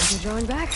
You're drawing back?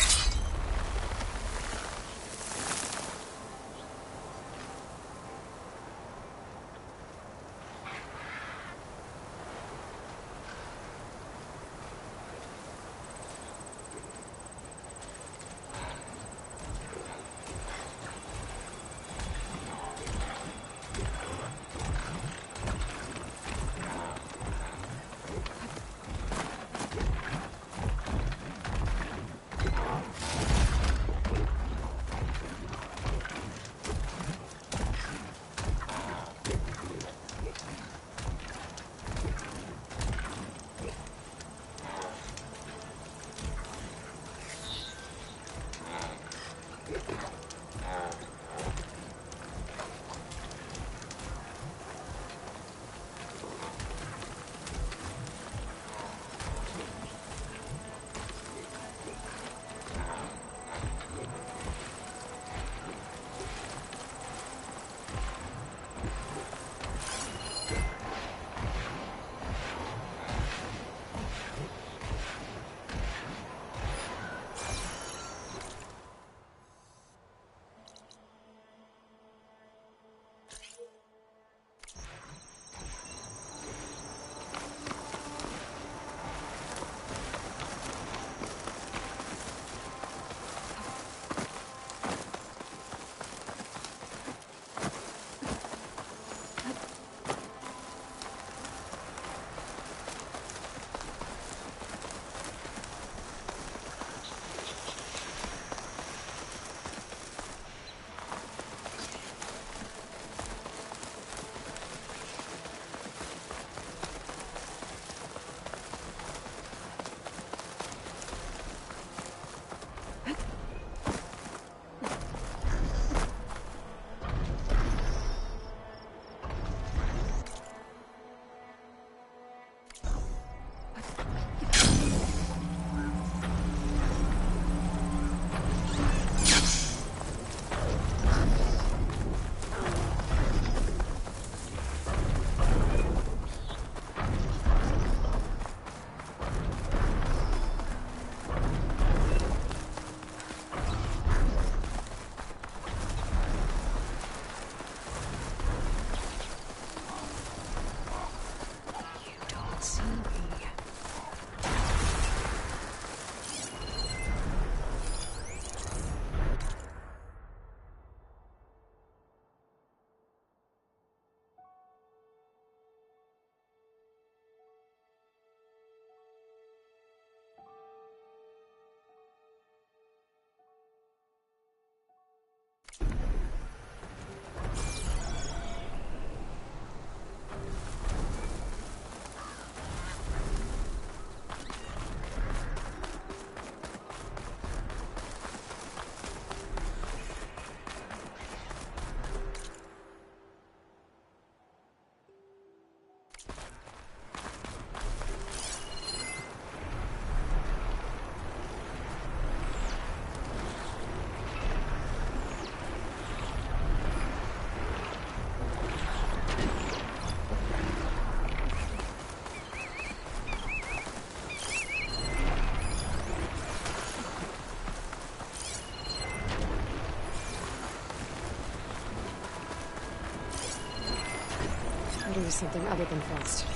I'll do something other than fast.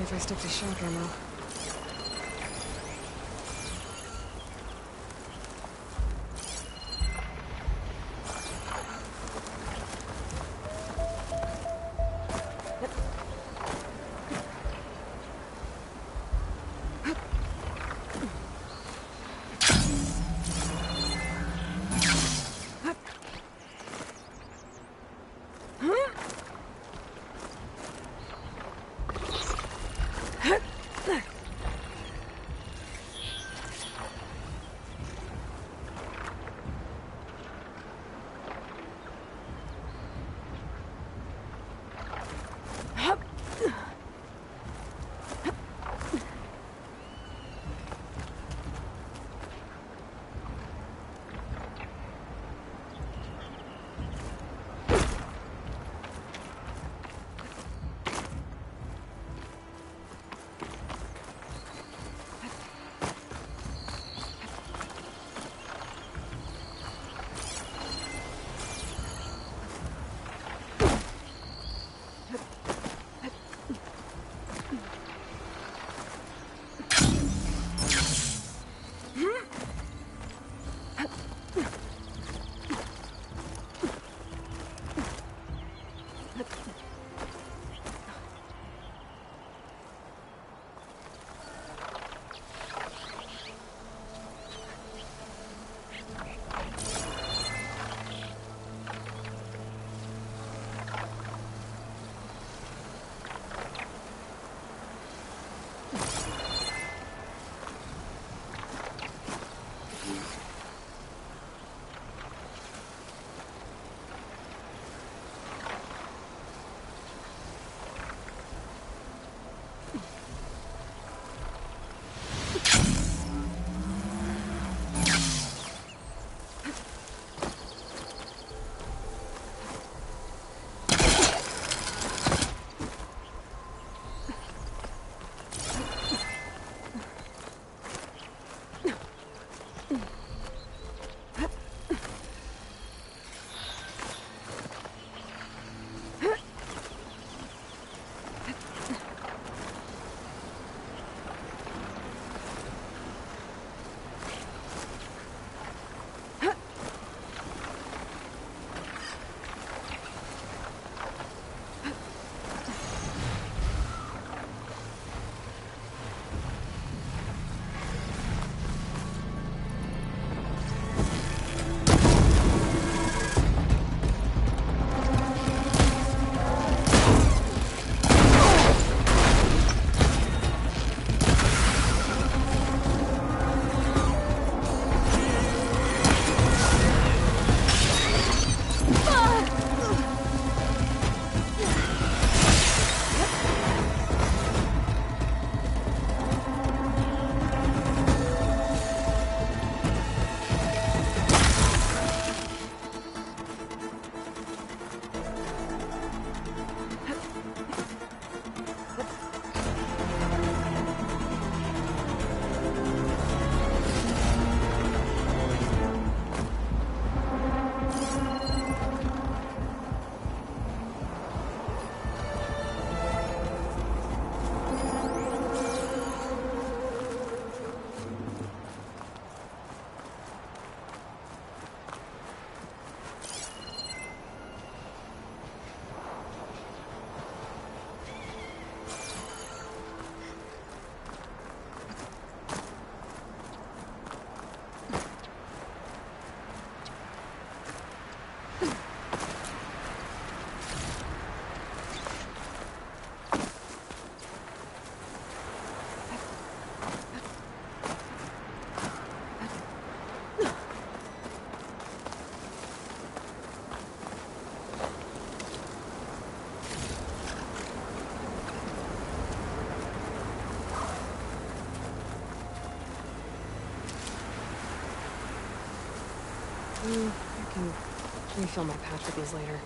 if I stick to shock ammo. I can refill my pouch with these later.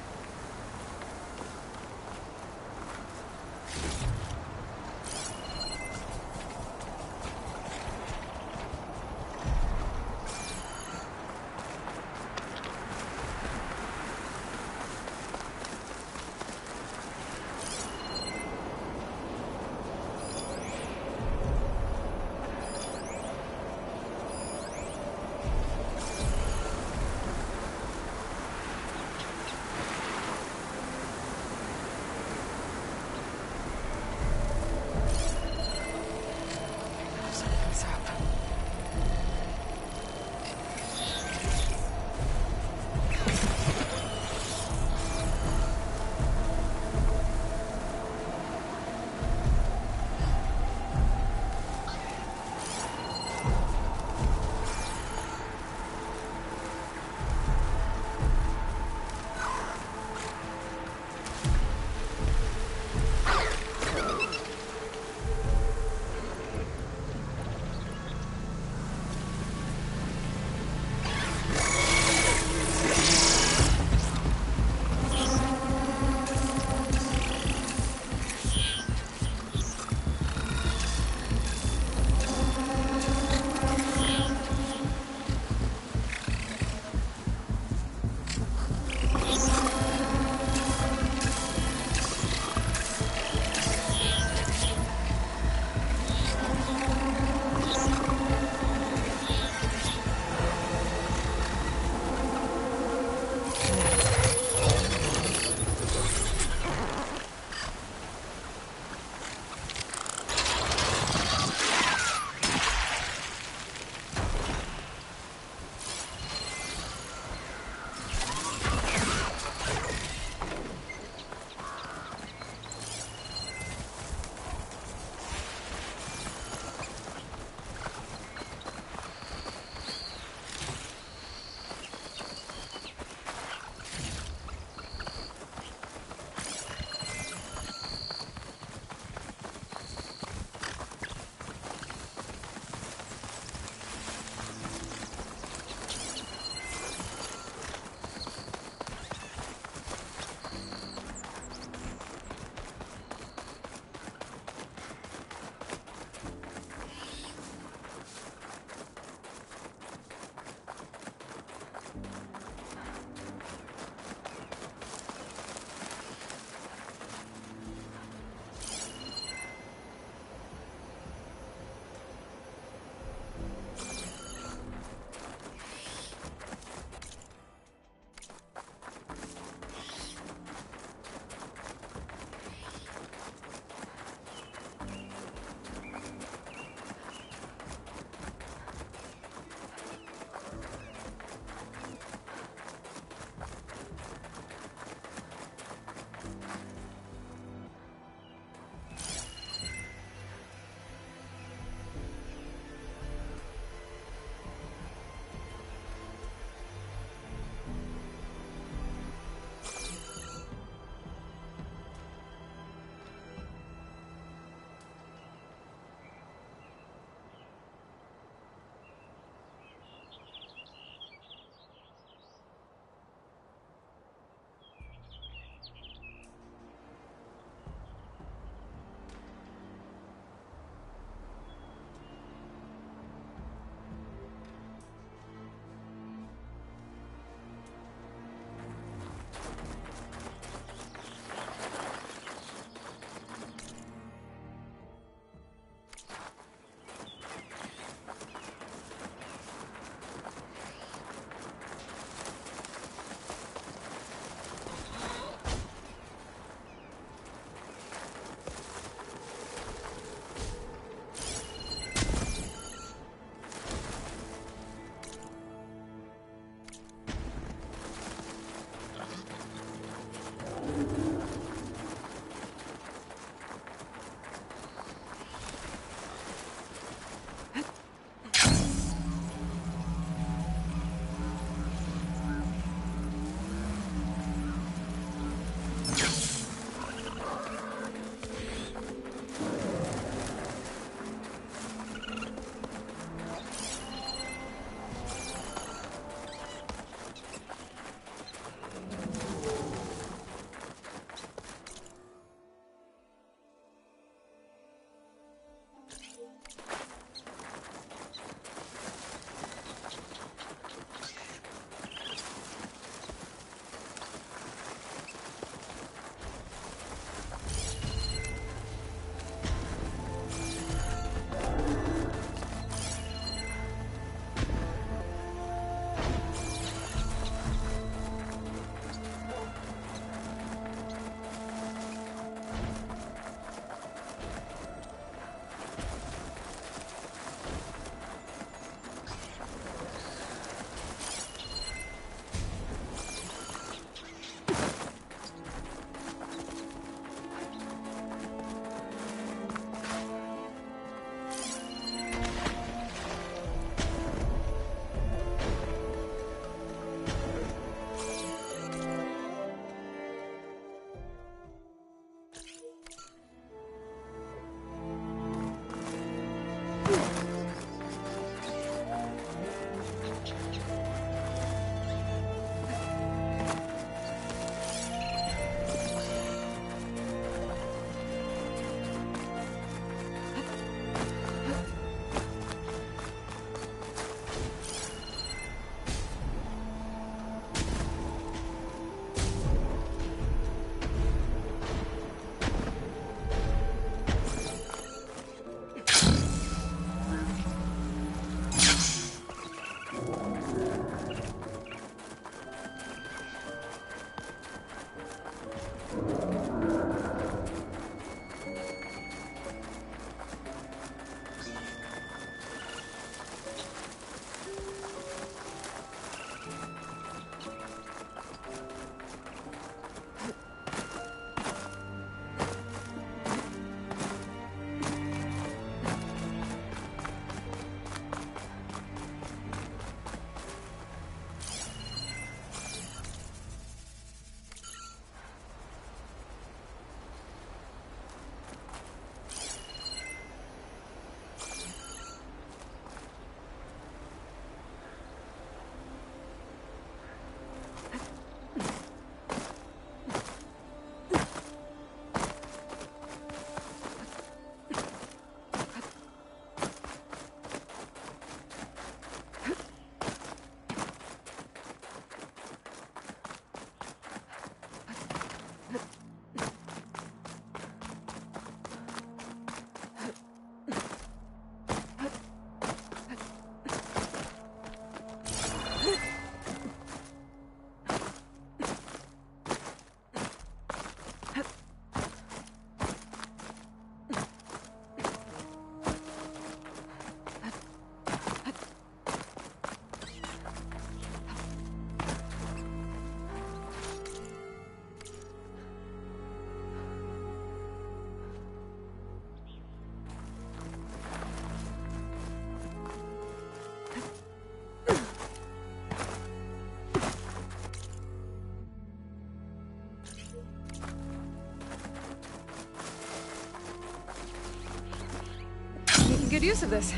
good use of this.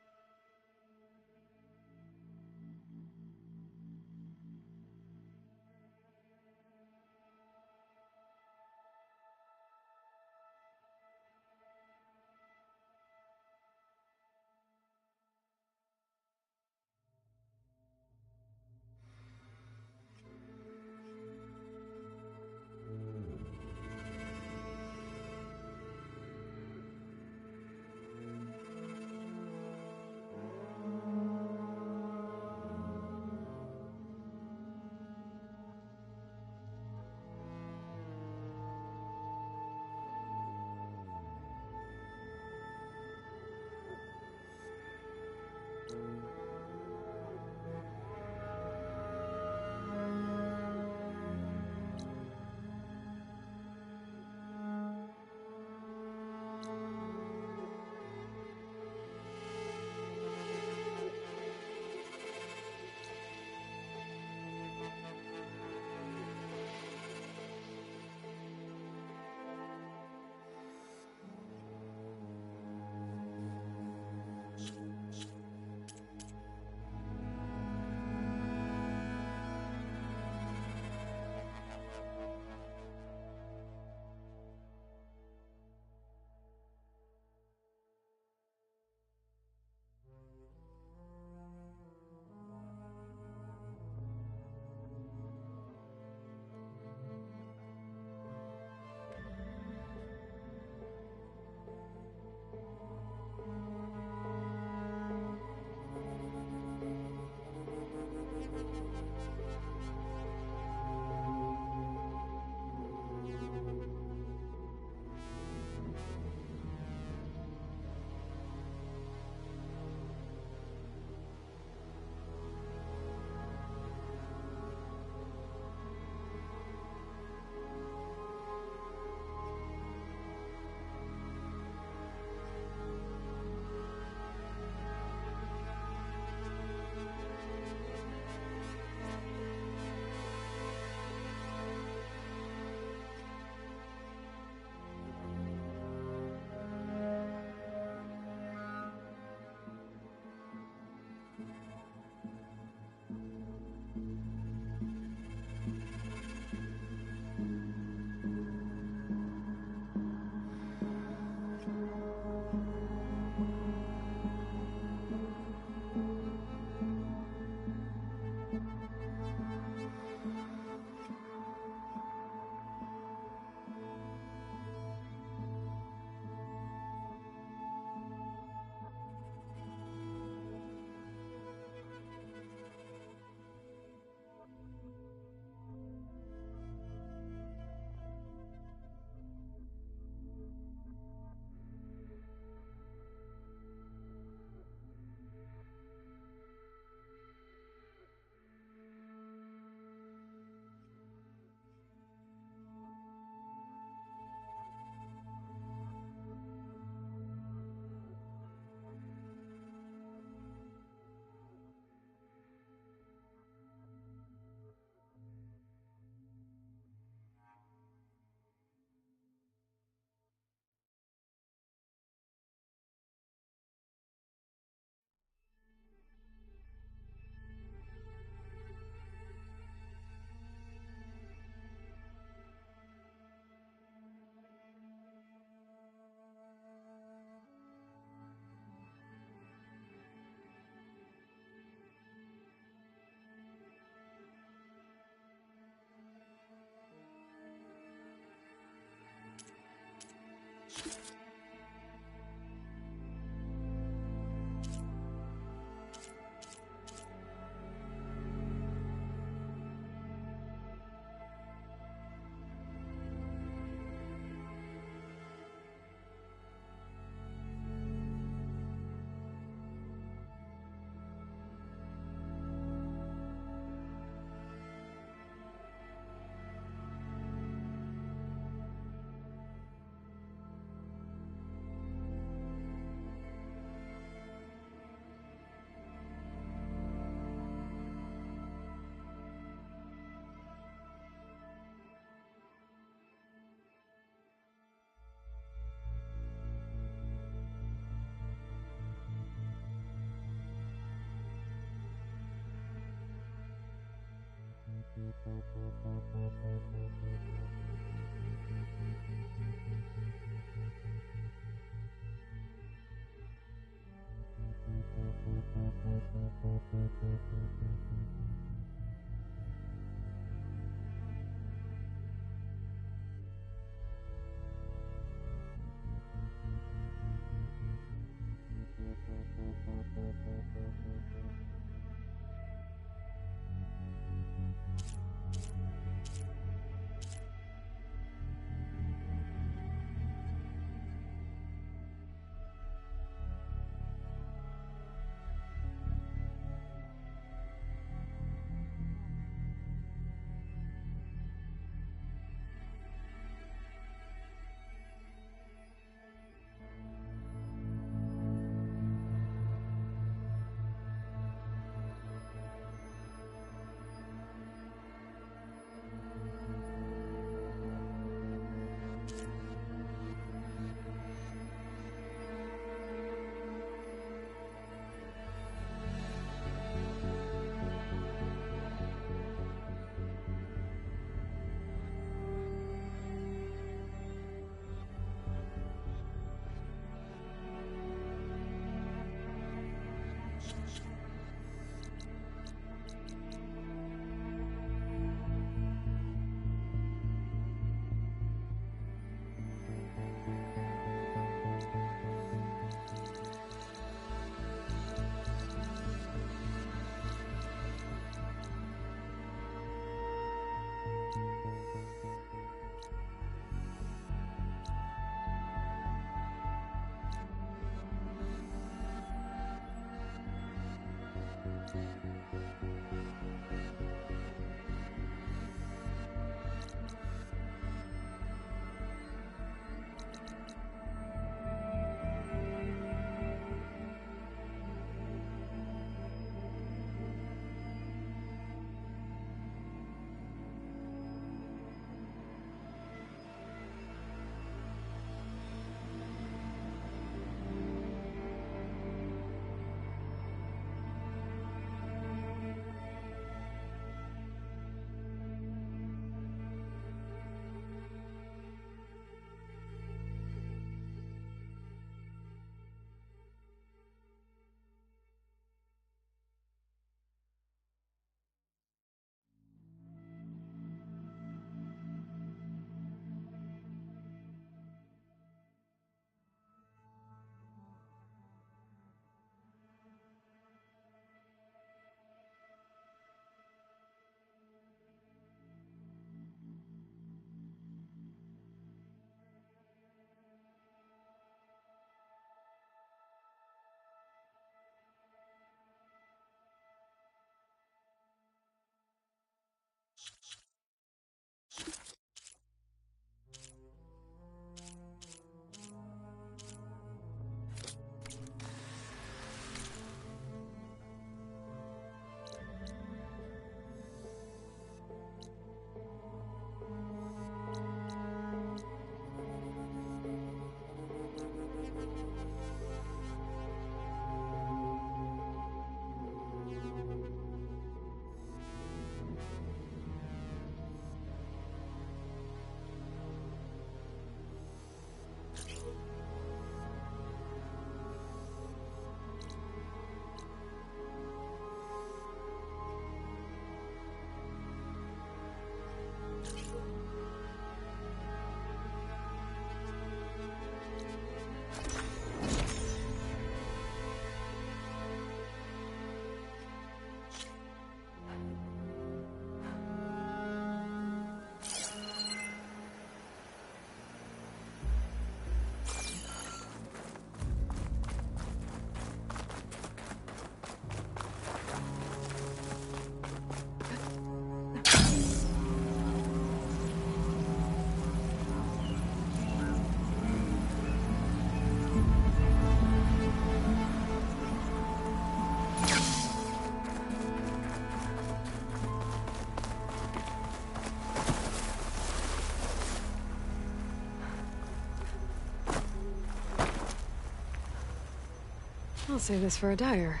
I'll save this for a dagger.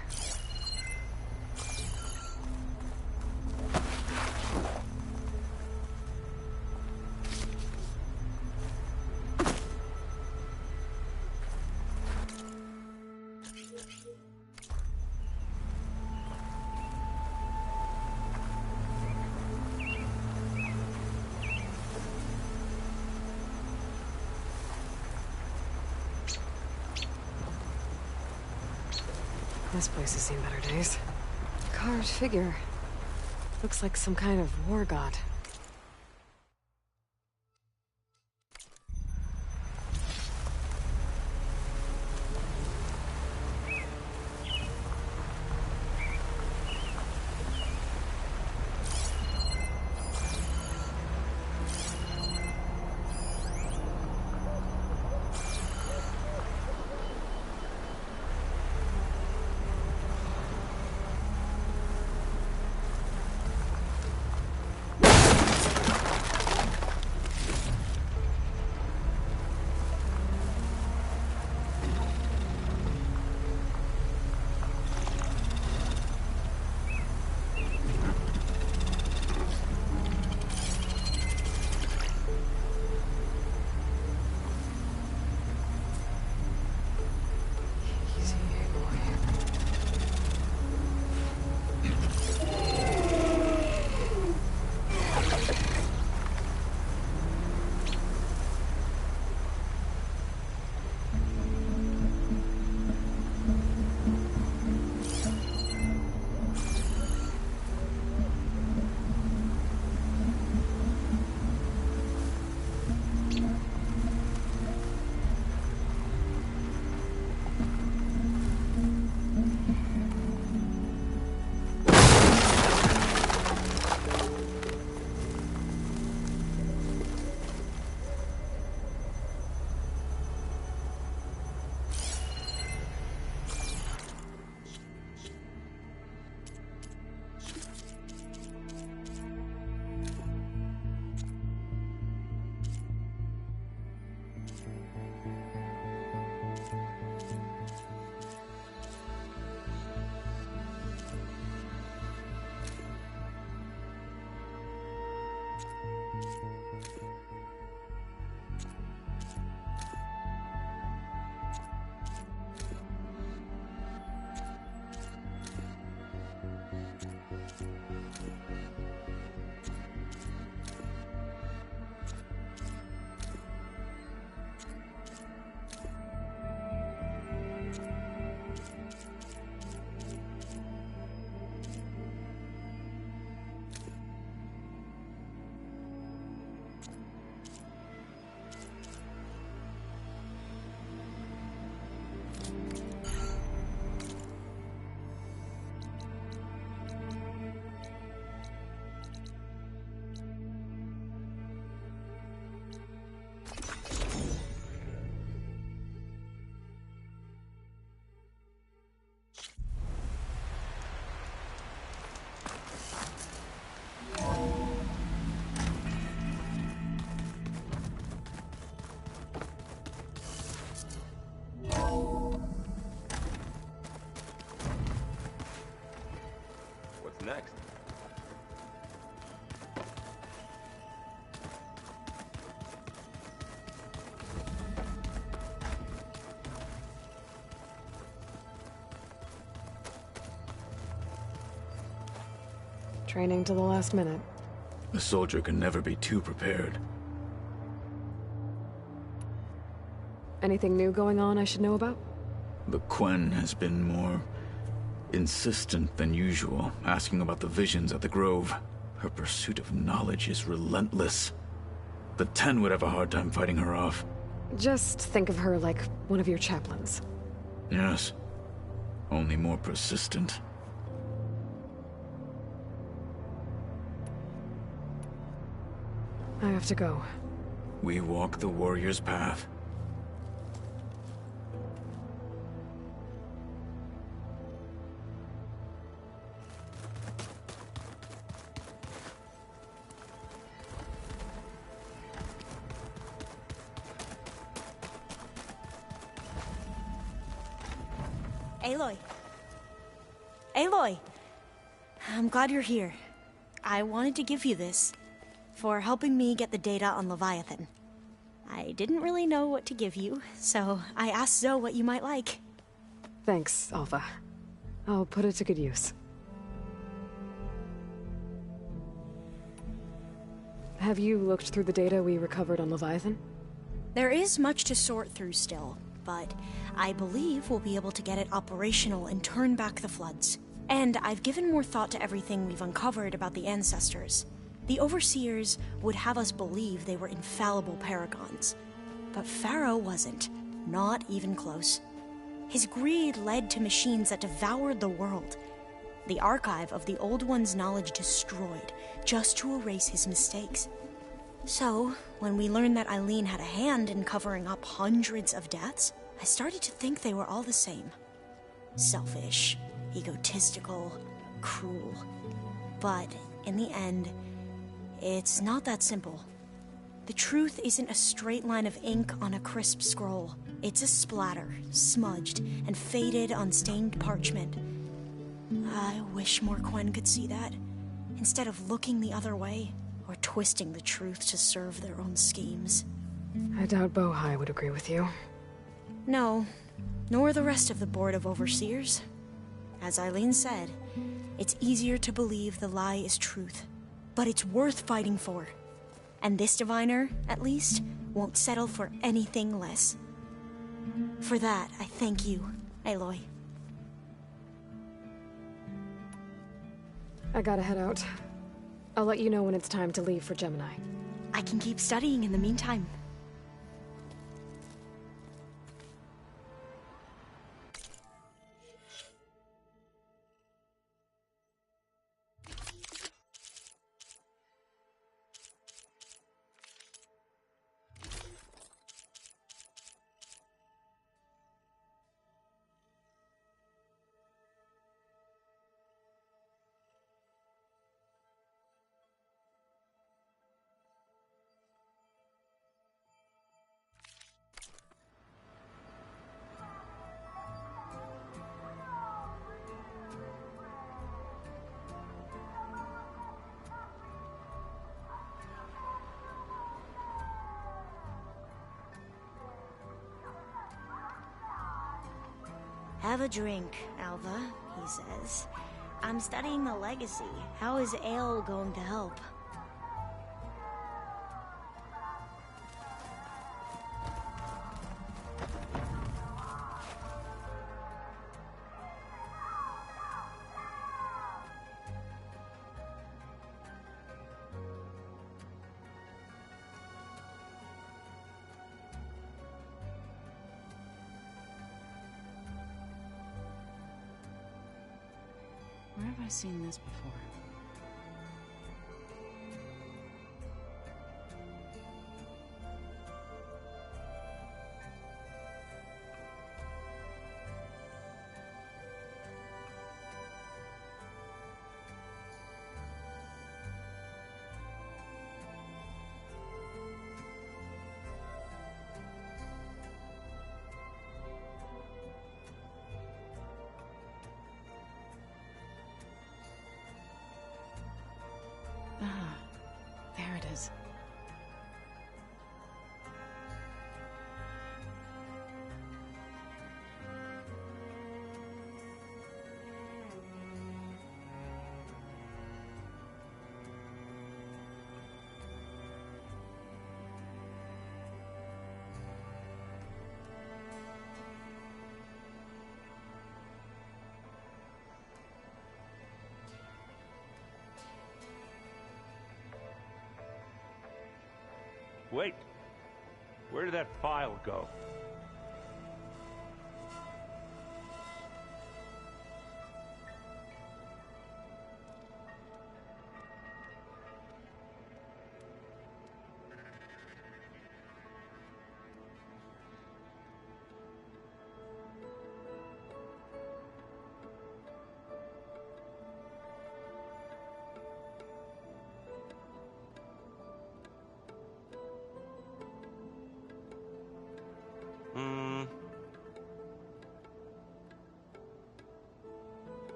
This place has seen better days. Carved figure. Looks like some kind of war god. Next. Training to the last minute. A soldier can never be too prepared. Anything new going on I should know about? The Quen has been more insistent than usual, asking about the visions at the Grove. Her pursuit of knowledge is relentless. The Ten would have a hard time fighting her off. Just think of her like one of your chaplains. Yes. Only more persistent. I have to go. We walk the warrior's path. Aloy. Aloy! I'm glad you're here. I wanted to give you this for helping me get the data on Leviathan. I didn't really know what to give you, so I asked Zoe what you might like. Thanks, Alpha. I'll put it to good use. Have you looked through the data we recovered on Leviathan? There is much to sort through still, but I believe we'll be able to get it operational and turn back the floods. And I've given more thought to everything we've uncovered about the ancestors. The Overseers would have us believe they were infallible paragons. But Pharaoh wasn't. Not even close. His greed led to machines that devoured the world. The archive of the Old One's knowledge destroyed, just to erase his mistakes. So, when we learned that Eileen had a hand in covering up hundreds of deaths, I started to think they were all the same. Selfish, egotistical, cruel. But, in the end, it's not that simple. The truth isn't a straight line of ink on a crisp scroll. It's a splatter, smudged and faded on stained parchment. I wish more Quen could see that, instead of looking the other way, or twisting the truth to serve their own schemes. I doubt Bohai would agree with you. No, nor the rest of the Board of Overseers. As Eileen said, it's easier to believe the lie is truth, but it's worth fighting for. And this diviner, at least, won't settle for anything less. For that, I thank you, Aloy. I gotta head out. I'll let you know when it's time to leave for Gemini. I can keep studying in the meantime. Have a drink, Alva, he says. I'm studying the legacy. How is ale going to help? Where have I seen this before? Ah, there it is. Wait. Where did that file go?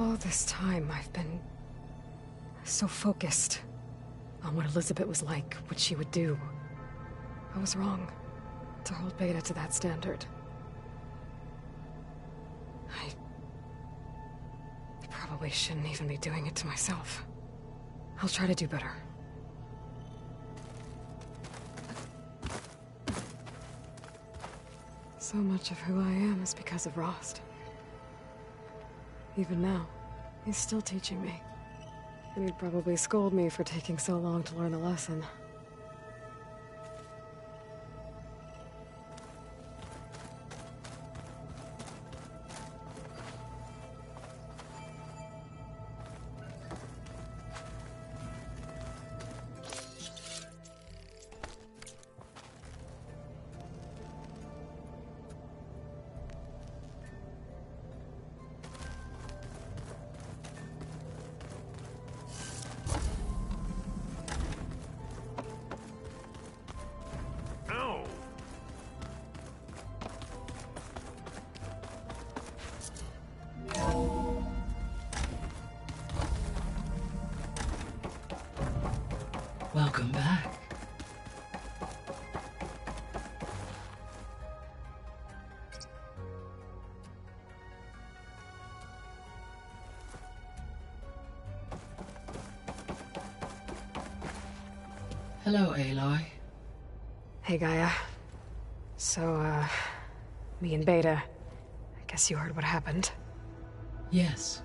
All this time, I've been so focused on what Elizabeth was like, what she would do. I was wrong to hold Beta to that standard. I probably shouldn't even be doing it to myself. I'll try to do better. So much of who I am is because of Rost. Even now, he's still teaching me. And he'd probably scold me for taking so long to learn a lesson. Welcome back. Hello, Aloy. Hey, Gaia. So, me and Beta, I guess you heard what happened. Yes.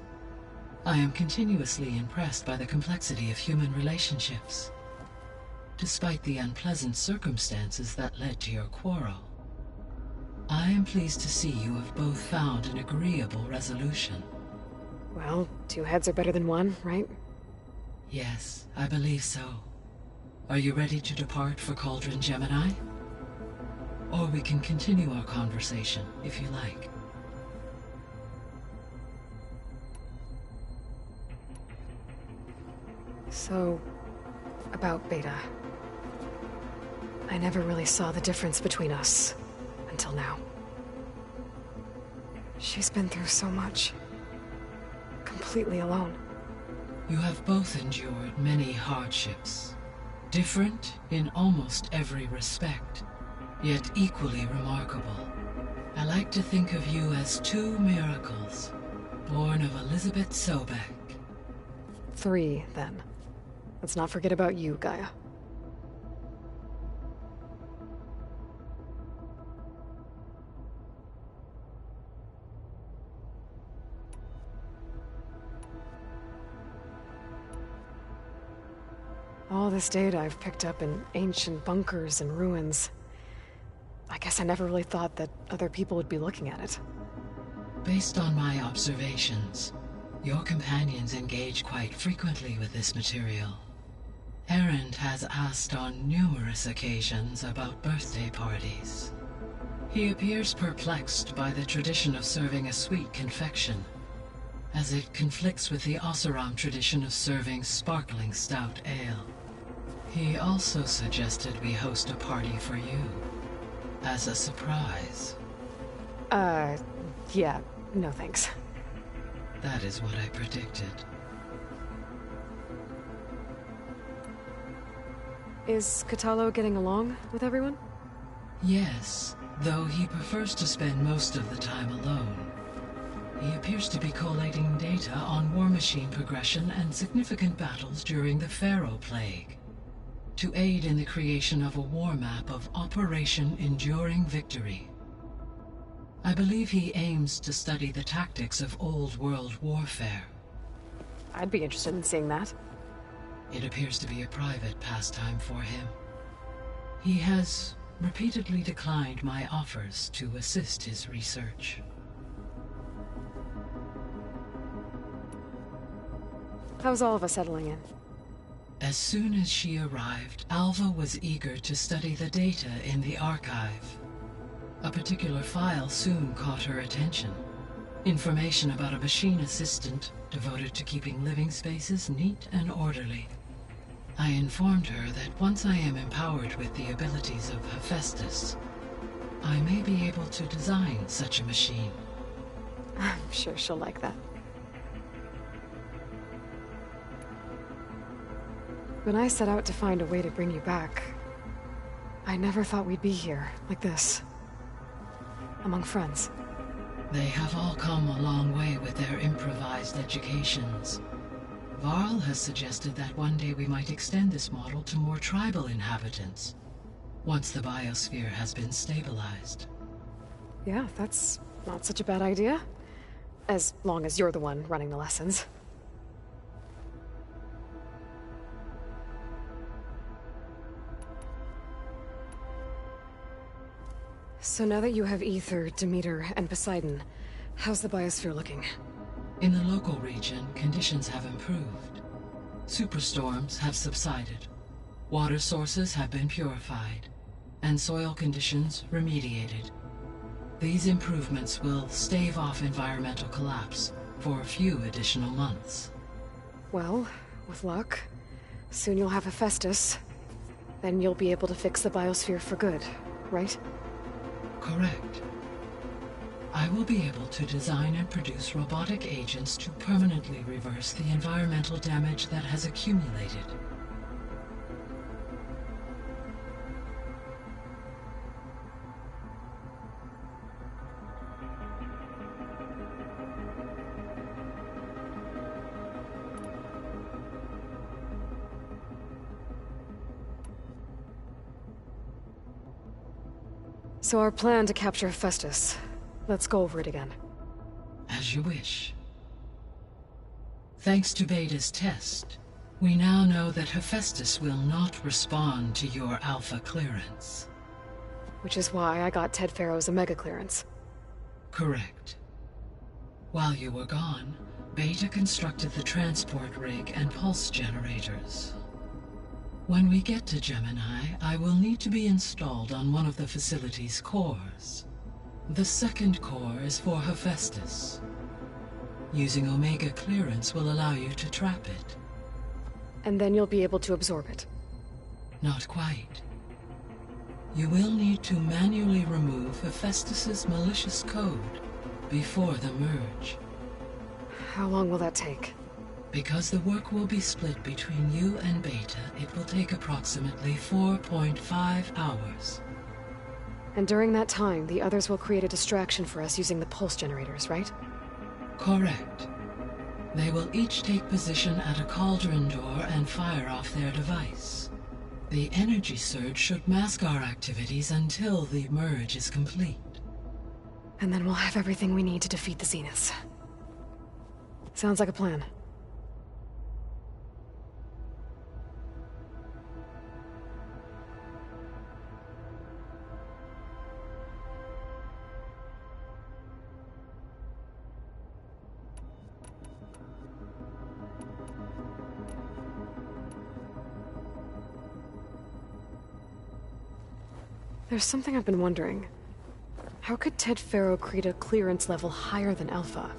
I am continuously impressed by the complexity of human relationships. Despite the unpleasant circumstances that led to your quarrel, I am pleased to see you have both found an agreeable resolution. Well, two heads are better than one, right? Yes, I believe so. Are you ready to depart for Cauldron Gemini? Or we can continue our conversation, if you like. So, about Beta. I never really saw the difference between us, until now. She's been through so much. Completely alone. You have both endured many hardships. Different in almost every respect, yet equally remarkable. I like to think of you as two miracles, born of Elizabeth Sobek. 3, then. Let's not forget about you, Gaia. All this data I've picked up in ancient bunkers and ruins. I guess I never really thought that other people would be looking at it. Based on my observations, your companions engage quite frequently with this material. Erend has asked on numerous occasions about birthday parties. He appears perplexed by the tradition of serving a sweet confection, as it conflicts with the Oseram tradition of serving sparkling stout ale. He also suggested we host a party for you, as a surprise. Yeah, no thanks. That is what I predicted. Is Katalo getting along with everyone? Yes, though he prefers to spend most of the time alone. He appears to be collating data on war machine progression and significant battles during the Pharaoh Plague, to aid in the creation of a war map of Operation Enduring Victory. I believe he aims to study the tactics of old world warfare. I'd be interested in seeing that. It appears to be a private pastime for him. He has repeatedly declined my offers to assist his research. How's all of us settling in? As soon as she arrived, Alva was eager to study the data in the archive. A particular file soon caught her attention. Information about a machine assistant devoted to keeping living spaces neat and orderly. I informed her that once I am empowered with the abilities of Hephaestus, I may be able to design such a machine. I'm sure she'll like that. When I set out to find a way to bring you back, I never thought we'd be here, like this. Among friends. They have all come a long way with their improvised educations. Varl has suggested that one day we might extend this model to more tribal inhabitants, once the biosphere has been stabilized. Yeah, that's not such a bad idea. As long as you're the one running the lessons. So now that you have Ether, Demeter, and Poseidon, how's the biosphere looking? In the local region, conditions have improved. Superstorms have subsided. Water sources have been purified, and soil conditions remediated. These improvements will stave off environmental collapse for a few additional months. Well, with luck, soon you'll have Hephaestus. Then you'll be able to fix the biosphere for good, right? Correct. I will be able to design and produce robotic agents to permanently reverse the environmental damage that has accumulated. So our plan to capture Hephaestus. Let's go over it again. As you wish. Thanks to Beta's test, we now know that Hephaestus will not respond to your Alpha clearance. Which is why I got Ted Farrow's Omega clearance. Correct. While you were gone, Beta constructed the transport rig and pulse generators. When we get to Gemini, I will need to be installed on one of the facility's cores. The second core is for Hephaestus. Using Omega clearance will allow you to trap it. And then you'll be able to absorb it. Not quite. You will need to manually remove Hephaestus's malicious code before the merge. How long will that take? Because the work will be split between you and Beta, it will take approximately 4.5 hours. And during that time, the others will create a distraction for us using the pulse generators, right? Correct. They will each take position at a cauldron door and fire off their device. The energy surge should mask our activities until the merge is complete. And then we'll have everything we need to defeat the Zeniths. Sounds like a plan. There's something I've been wondering. How could Ted Farrow create a clearance level higher than Alpha?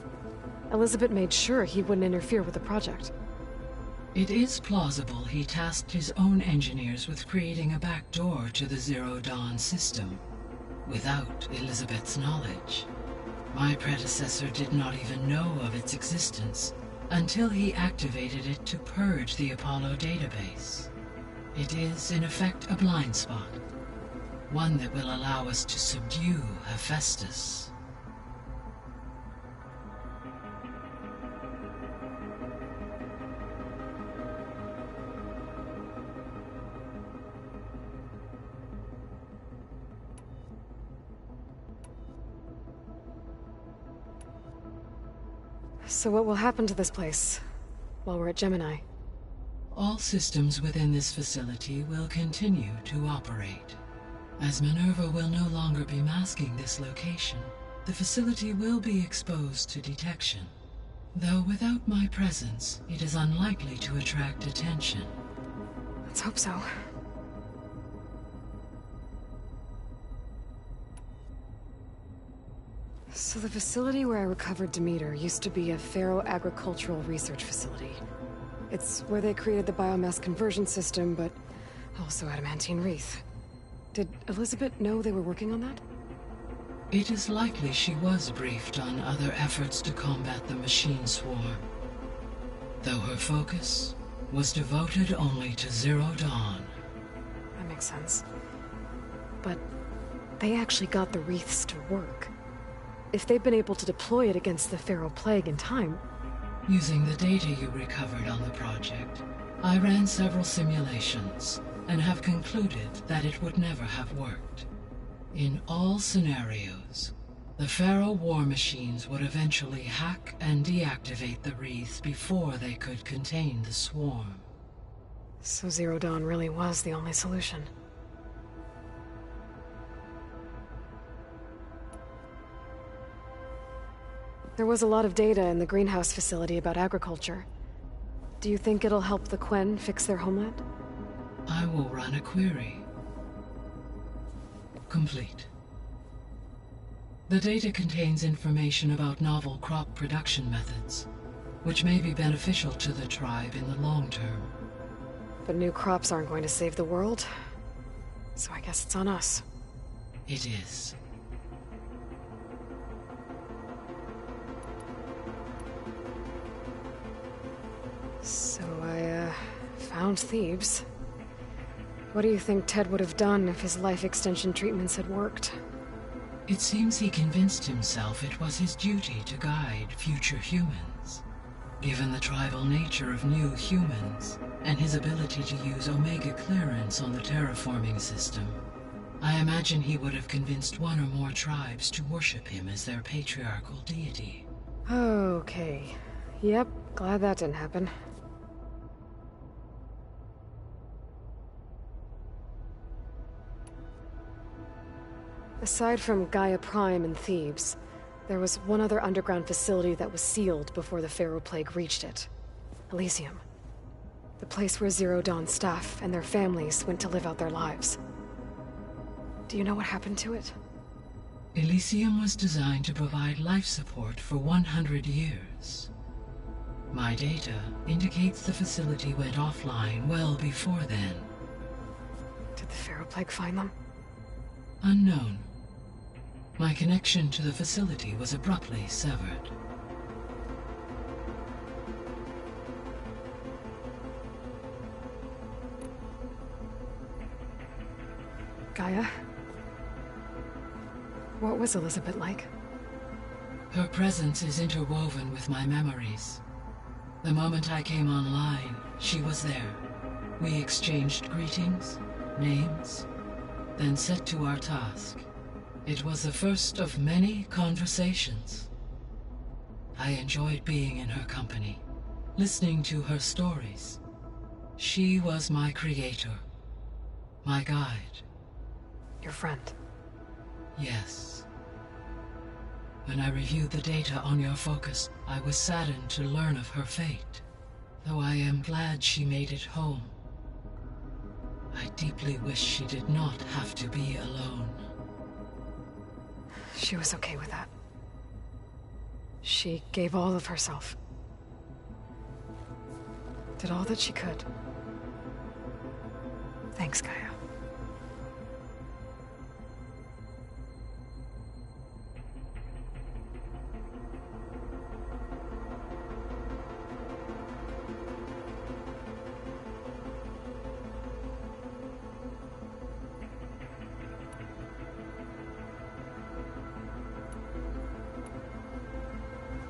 Elizabeth made sure he wouldn't interfere with the project. It is plausible he tasked his own engineers with creating a back door to the Zero Dawn system, without Elizabeth's knowledge. My predecessor did not even know of its existence until he activated it to purge the Apollo database. It is, in effect, a blind spot. One that will allow us to subdue Hephaestus. So what will happen to this place while we're at Gemini? All systems within this facility will continue to operate. As Minerva will no longer be masking this location, the facility will be exposed to detection. Though without my presence, it is unlikely to attract attention. Let's hope so. So the facility where I recovered Demeter used to be a Pharaoh agricultural research facility. It's where they created the biomass conversion system, but also adamantine wreath. Did Elizabeth know they were working on that? It is likely she was briefed on other efforts to combat the machine swarm. Though her focus was devoted only to Zero Dawn. That makes sense. But they actually got the wreaths to work. If they've been able to deploy it against the Pharaoh Plague in time... Using the data you recovered on the project, I ran several simulations and have concluded that it would never have worked. In all scenarios, the Pharaoh war machines would eventually hack and deactivate the wreaths before they could contain the swarm. So Zero Dawn really was the only solution. There was a lot of data in the greenhouse facility about agriculture. Do you think it'll help the Quen fix their homeland? I will run a query. Complete. The data contains information about novel crop production methods, which may be beneficial to the tribe in the long term. But new crops aren't going to save the world, so I guess it's on us. It is. So I, found Thebes. What do you think Ted would have done if his life extension treatments had worked? It seems he convinced himself it was his duty to guide future humans. Given the tribal nature of new humans, and his ability to use Omega clearance on the terraforming system, I imagine he would have convinced one or more tribes to worship him as their patriarchal deity. Okay. Yep, glad that didn't happen. Aside from Gaia Prime and Thebes, there was one other underground facility that was sealed before the Pharaoh Plague reached it. Elysium. The place where Zero Dawn staff and their families went to live out their lives. Do you know what happened to it? Elysium was designed to provide life support for 100 years. My data indicates the facility went offline well before then. Did the Pharaoh Plague find them? Unknown. My connection to the facility was abruptly severed. Gaia? What was Elizabeth like? Her presence is interwoven with my memories. The moment I came online, she was there. We exchanged greetings, names, then set to our task. It was the first of many conversations. I enjoyed being in her company, listening to her stories. She was my creator, my guide. Your friend. Yes. When I reviewed the data on your focus, I was saddened to learn of her fate, though I am glad she made it home. I deeply wish she did not have to be alone. She was okay with that. She gave all of herself. Did all that she could. Thanks, Gaia.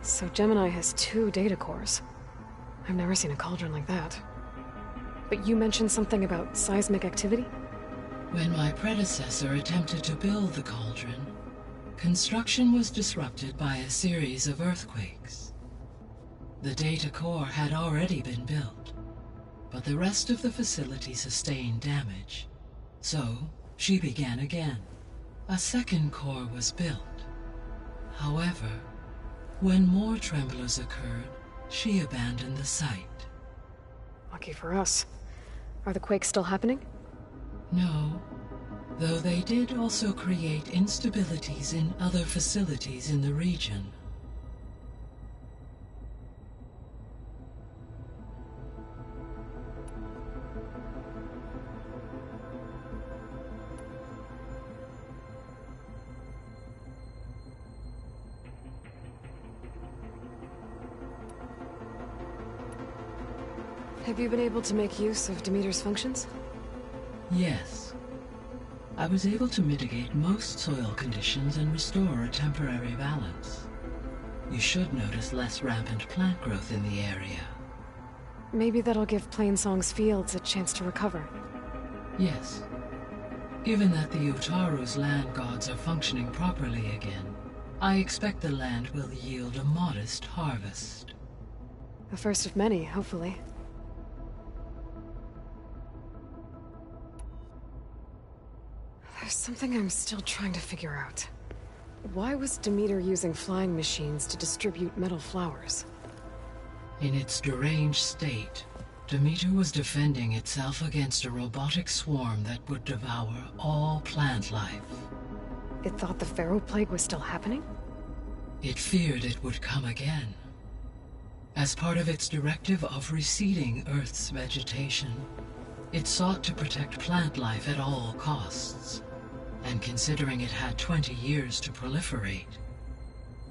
So Gemini has 2 data cores. I've never seen a cauldron like that. But you mentioned something about seismic activity? When my predecessor attempted to build the cauldron, construction was disrupted by a series of earthquakes. The data core had already been built, but the rest of the facility sustained damage. So, she began again. A second core was built. However, when more tremblers occurred, she abandoned the site. Lucky for us. Are the quakes still happening? No, though they did also create instabilities in other facilities in the region. Have you been able to make use of Demeter's functions? Yes. I was able to mitigate most soil conditions and restore a temporary balance. You should notice less rampant plant growth in the area. Maybe that'll give Plainsong's fields a chance to recover. Yes. Given that the Utaru's land gods are functioning properly again, I expect the land will yield a modest harvest. The first of many, hopefully. There's something I'm still trying to figure out. Why was Demeter using flying machines to distribute metal flowers? In its deranged state, Demeter was defending itself against a robotic swarm that would devour all plant life. It thought the Pharaoh Plague was still happening? It feared it would come again. As part of its directive of reseeding Earth's vegetation, it sought to protect plant life at all costs. And considering it had 20 years to proliferate,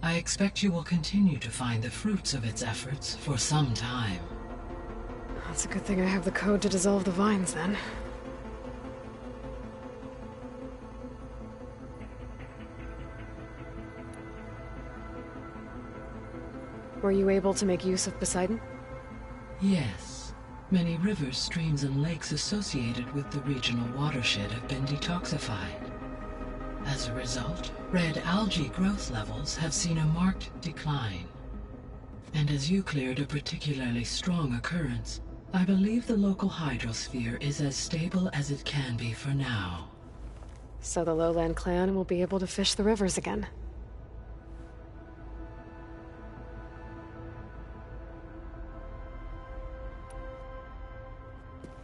I expect you will continue to find the fruits of its efforts for some time. That's a good thing I have the code to dissolve the vines, then. Were you able to make use of Poseidon? Yes. Many rivers, streams, and lakes associated with the regional watershed have been detoxified. As a result, red algae growth levels have seen a marked decline. And as you cleared a particularly strong occurrence, I believe the local hydrosphere is as stable as it can be for now. So the Lowland clan will be able to fish the rivers again.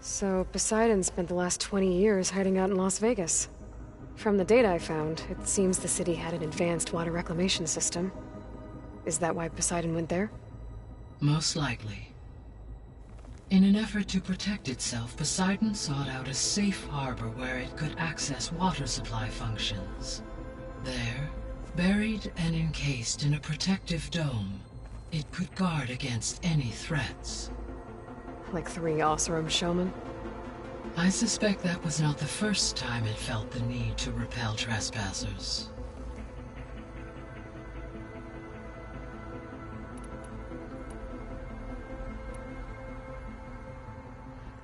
So Poseidon spent the last 20 years hiding out in Las Vegas. From the data I found, it seems the city had an advanced water reclamation system. Is that why Poseidon went there? Most likely. In an effort to protect itself, Poseidon sought out a safe harbor where it could access water supply functions. There, buried and encased in a protective dome, it could guard against any threats. Like 3 Oseram showmen? I suspect that was not the first time it felt the need to repel trespassers.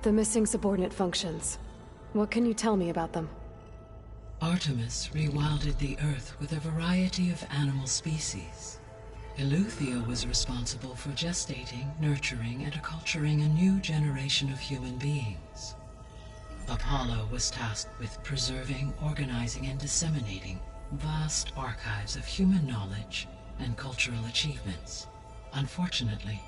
The missing subordinate functions. What can you tell me about them? Artemis rewilded the Earth with a variety of animal species. Eleuthia was responsible for gestating, nurturing, and acculturating a new generation of human beings. Apollo was tasked with preserving, organizing, and disseminating vast archives of human knowledge and cultural achievements. Unfortunately,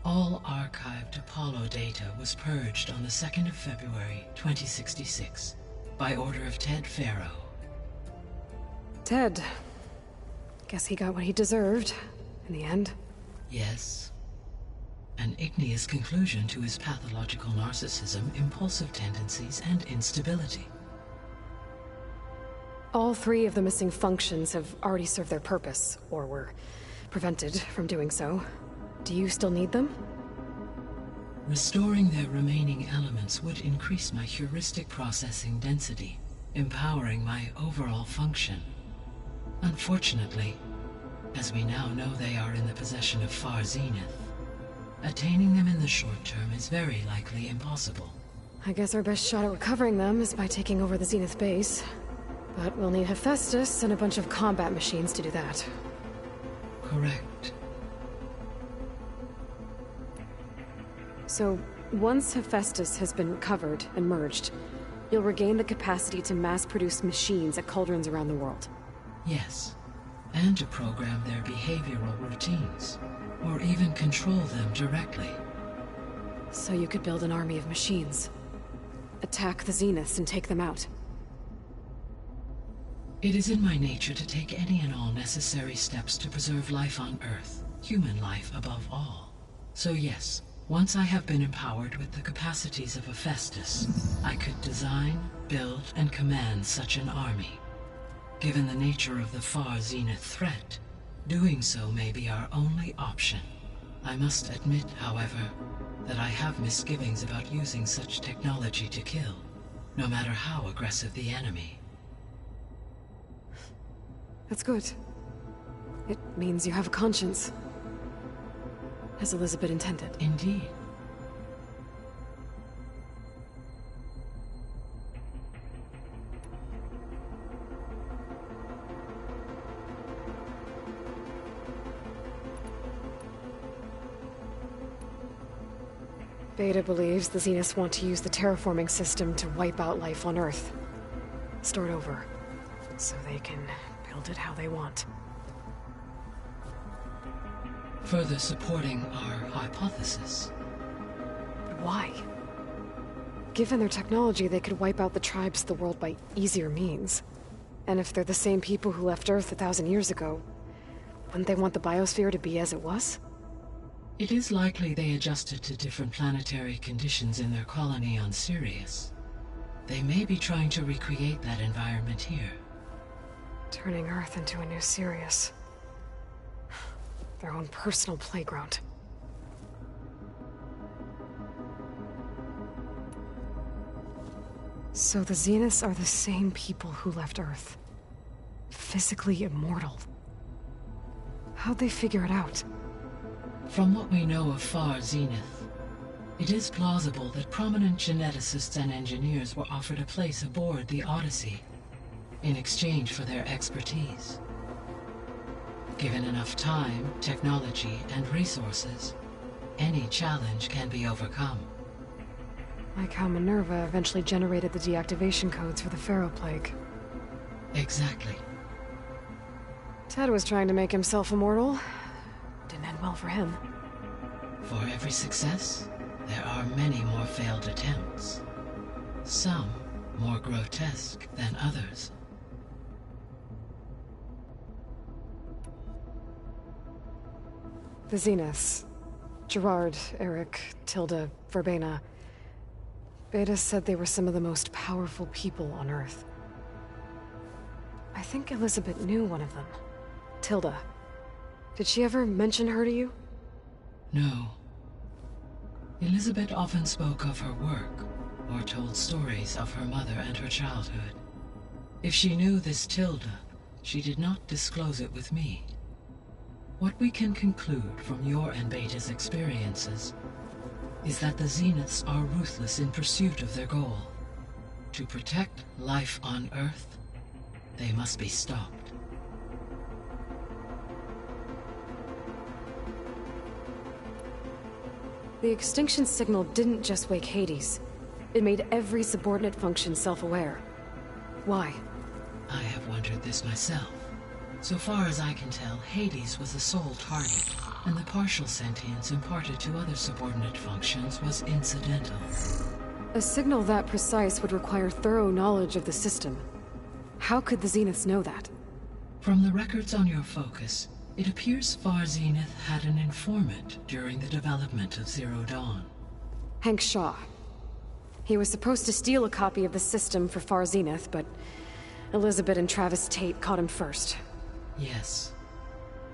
all archived Apollo data was purged on the 2nd of February, 2066, by order of Ted Faro. Ted. Guess he got what he deserved, in the end. Yes. An igneous conclusion to his pathological narcissism, impulsive tendencies, and instability. All 3 of the missing functions have already served their purpose, or were prevented from doing so. Do you still need them? Restoring their remaining elements would increase my heuristic processing density, empowering my overall function. Unfortunately, as we now know they are in the possession of Far Zenith, attaining them in the short term is very likely impossible. I guess our best shot at recovering them is by taking over the Zenith base. But we'll need Hephaestus and a bunch of combat machines to do that. Correct. So, once Hephaestus has been recovered and merged, you'll regain the capacity to mass-produce machines at cauldrons around the world. Yes, and to program their behavioral routines, or even control them directly. So you could build an army of machines. Attack the Zeniths and take them out. It is in my nature to take any and all necessary steps to preserve life on Earth, human life above all. So yes, once I have been empowered with the capacities of Hephaestus, I could design, build, and command such an army. Given the nature of the Far Zenith threat, doing so may be our only option. I must admit, however, that I have misgivings about using such technology to kill, no matter how aggressive the enemy. That's good. It means you have a conscience. As Elizabeth intended. Indeed. Beta believes the Zeniths want to use the terraforming system to wipe out life on Earth. Start over. So they can build it how they want. Further supporting our hypothesis. But why? Given their technology, they could wipe out the tribes of the world by easier means. And if they're the same people who left Earth 1,000 years ago, wouldn't they want the biosphere to be as it was? It is likely they adjusted to different planetary conditions in their colony on Sirius. They may be trying to recreate that environment here. Turning Earth into a new Sirius. Their own personal playground. So the Zeniths are the same people who left Earth. Physically immortal. How'd they figure it out? From what we know of Far Zenith, it is plausible that prominent geneticists and engineers were offered a place aboard the Odyssey in exchange for their expertise. Given enough time, technology, and resources, any challenge can be overcome. Like how Minerva eventually generated the deactivation codes for the Pharaoh Plague. Exactly. Ted was trying to make himself immortal. Didn't end well for him. For every success, there are many more failed attempts. Some more grotesque than others. The Zeniths. Gerard, Eric, Tilda, Verbena. Beta said they were some of the most powerful people on Earth. I think Elizabeth knew one of them. Tilda. Did she ever mention her to you? No. Elizabeth often spoke of her work, or told stories of her mother and her childhood. If she knew this Tilda, she did not disclose it with me. What we can conclude from your and Beta's experiences is that the Zeniths are ruthless in pursuit of their goal. To protect life on Earth, they must be stopped. The extinction signal didn't just wake Hades. It made every subordinate function self-aware. Why? I have wondered this myself. So far as I can tell, Hades was the sole target, and the partial sentience imparted to other subordinate functions was incidental. A signal that precise would require thorough knowledge of the system. How could the Zeniths know that? From the records on your focus, it appears Far Zenith had an informant during the development of Zero Dawn. Hank Shaw. He was supposed to steal a copy of the system for Far Zenith, but Elizabeth and Travis Tate caught him first. Yes.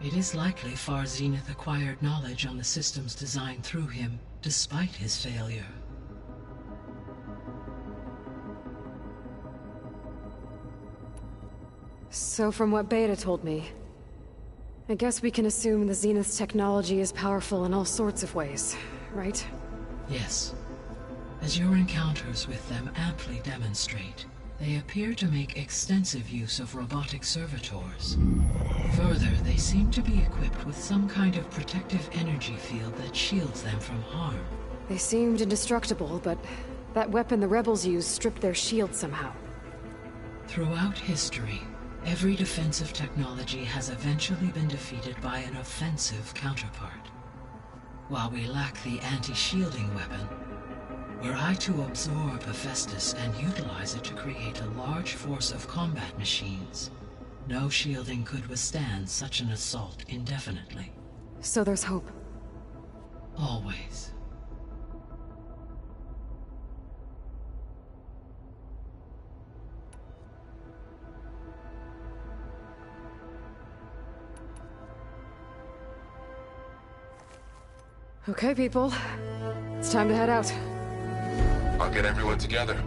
It is likely Far Zenith acquired knowledge on the system's design through him, despite his failure. So from what Beta told me, I guess we can assume the Zenith's technology is powerful in all sorts of ways, right? Yes. As your encounters with them amply demonstrate, they appear to make extensive use of robotic servitors. Further, they seem to be equipped with some kind of protective energy field that shields them from harm. They seemed indestructible, but that weapon the rebels used stripped their shield somehow. Throughout history, every defensive technology has eventually been defeated by an offensive counterpart. While we lack the anti-shielding weapon, were I to absorb Hephaestus and utilize it to create a large force of combat machines, no shielding could withstand such an assault indefinitely. So there's hope. Always. Okay, people. It's time to head out. I'll get everyone together.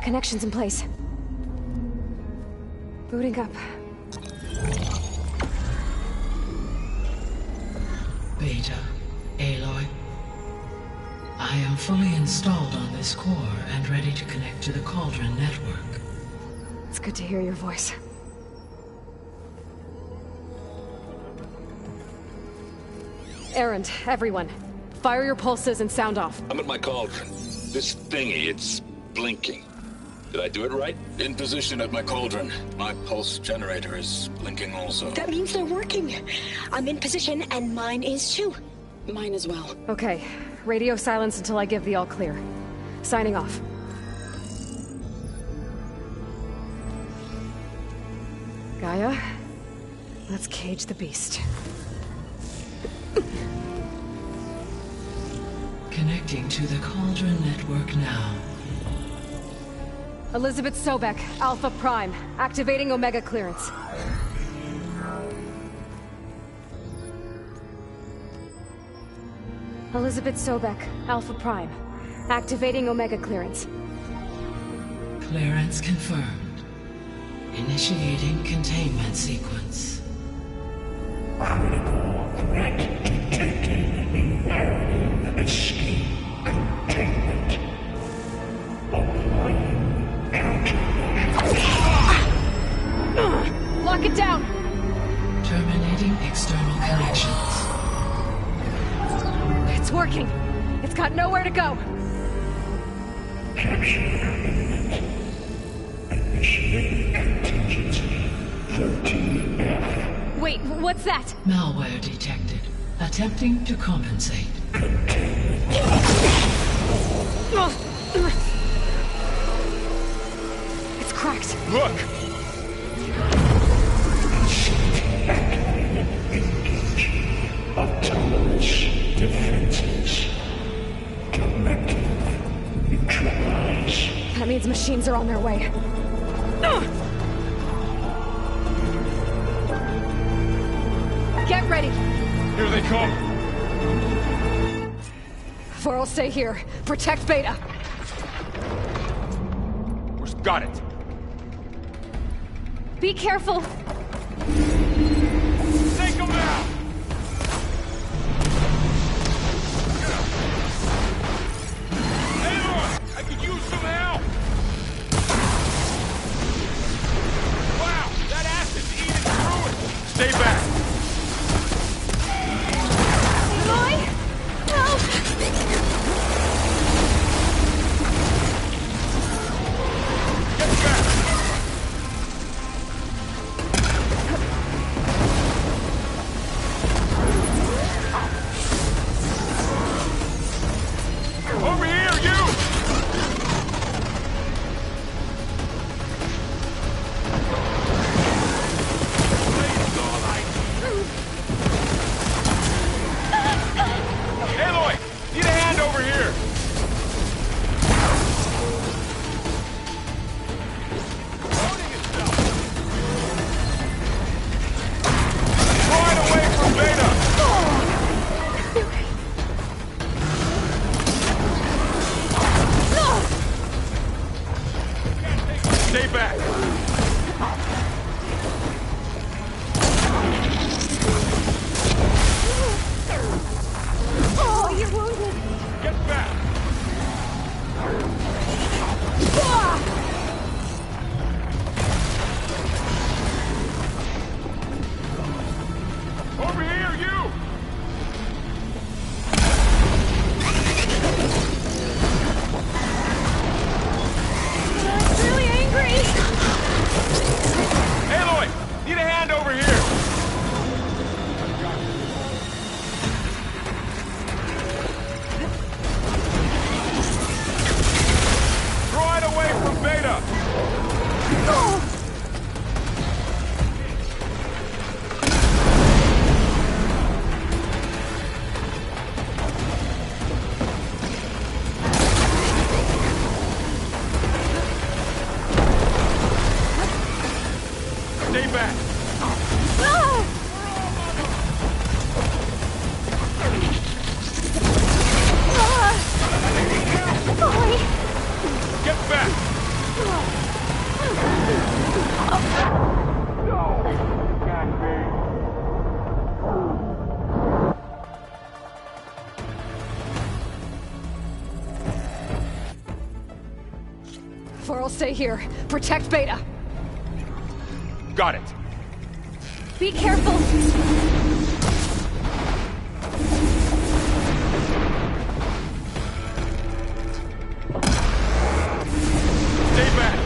Connections in place. Booting up. Beta, Aloy. I am fully installed on this core and ready to connect to the Cauldron network. It's good to hear your voice. Erend, everyone. Fire your pulses and sound off. I'm at my cauldron. This thingy, it's blinking. Did I do it right? In position at my cauldron. My pulse generator is blinking also. That means they're working. I'm in position, and mine is too. Mine as well. Okay. Radio silence until I give the all clear. Signing off. Gaia, let's cage the beast. Connecting to the Cauldron network now. Elizabeth Sobek, Alpha Prime, activating Omega clearance. Elizabeth Sobek, Alpha Prime, activating Omega clearance. Clearance confirmed. Initiating containment sequence. Critical threat detected. Imperative escape containment. Applying Lock it down! Terminating external connections. It's working! It's got nowhere to go! Capture imminent. Initiating contingency 13F. Wait, what's that? Malware detected. Attempting to compensate. It's cracked. Look! Engage. Autonomous defenses. Directive. Neutralize. That means machines are on their way. Get ready! Here they come! For'll stay here. Protect Beta. Where's got it? Be careful! Take them out! Aloy! I could use some help! Wow! That acid's eating through it! Stay back! Aloy! Help! Get back! Stay back! Oh, you're wounded! Get back! Over here, you! It's really angry! Aloy! Need a hand over here! Throw it away from Beta! Stay back! Get back! Farrell, stay here. Protect Beta. Got it. Be careful! Stay back!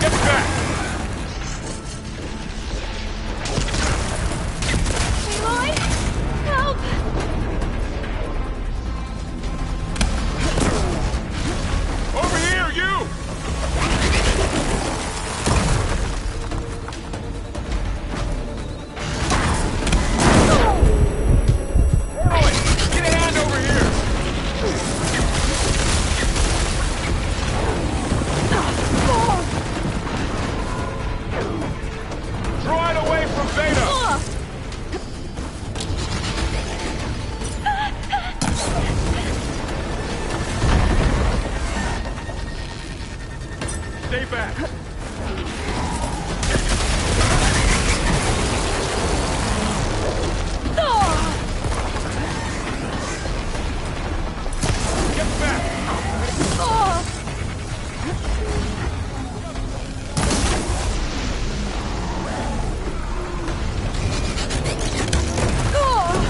Get back! Aloy! Help! Over here, you! Aloy, get a hand over here! Draw it away from Beta! Stay back! Get back!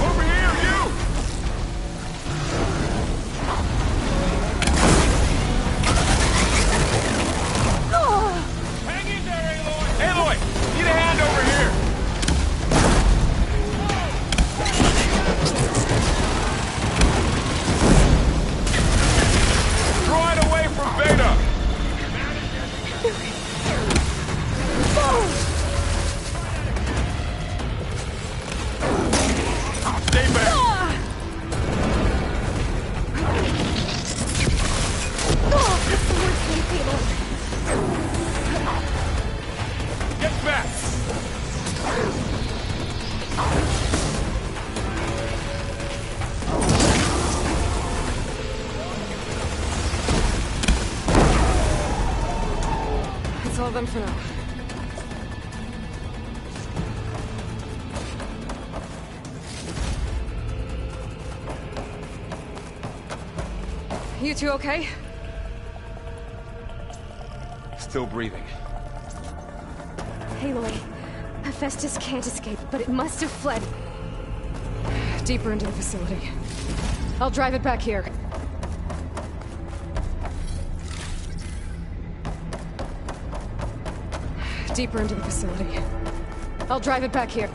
Over here, you! Hang in there, Aloy! Aloy, need a hand over here! Draw it away from Beta! Stay back! Get back! It's all them for now. You two okay? Still breathing. Aloy, Hephaestus can't escape, but it must have fled. Deeper into the facility. I'll drive it back here. Deeper into the facility. I'll drive it back here.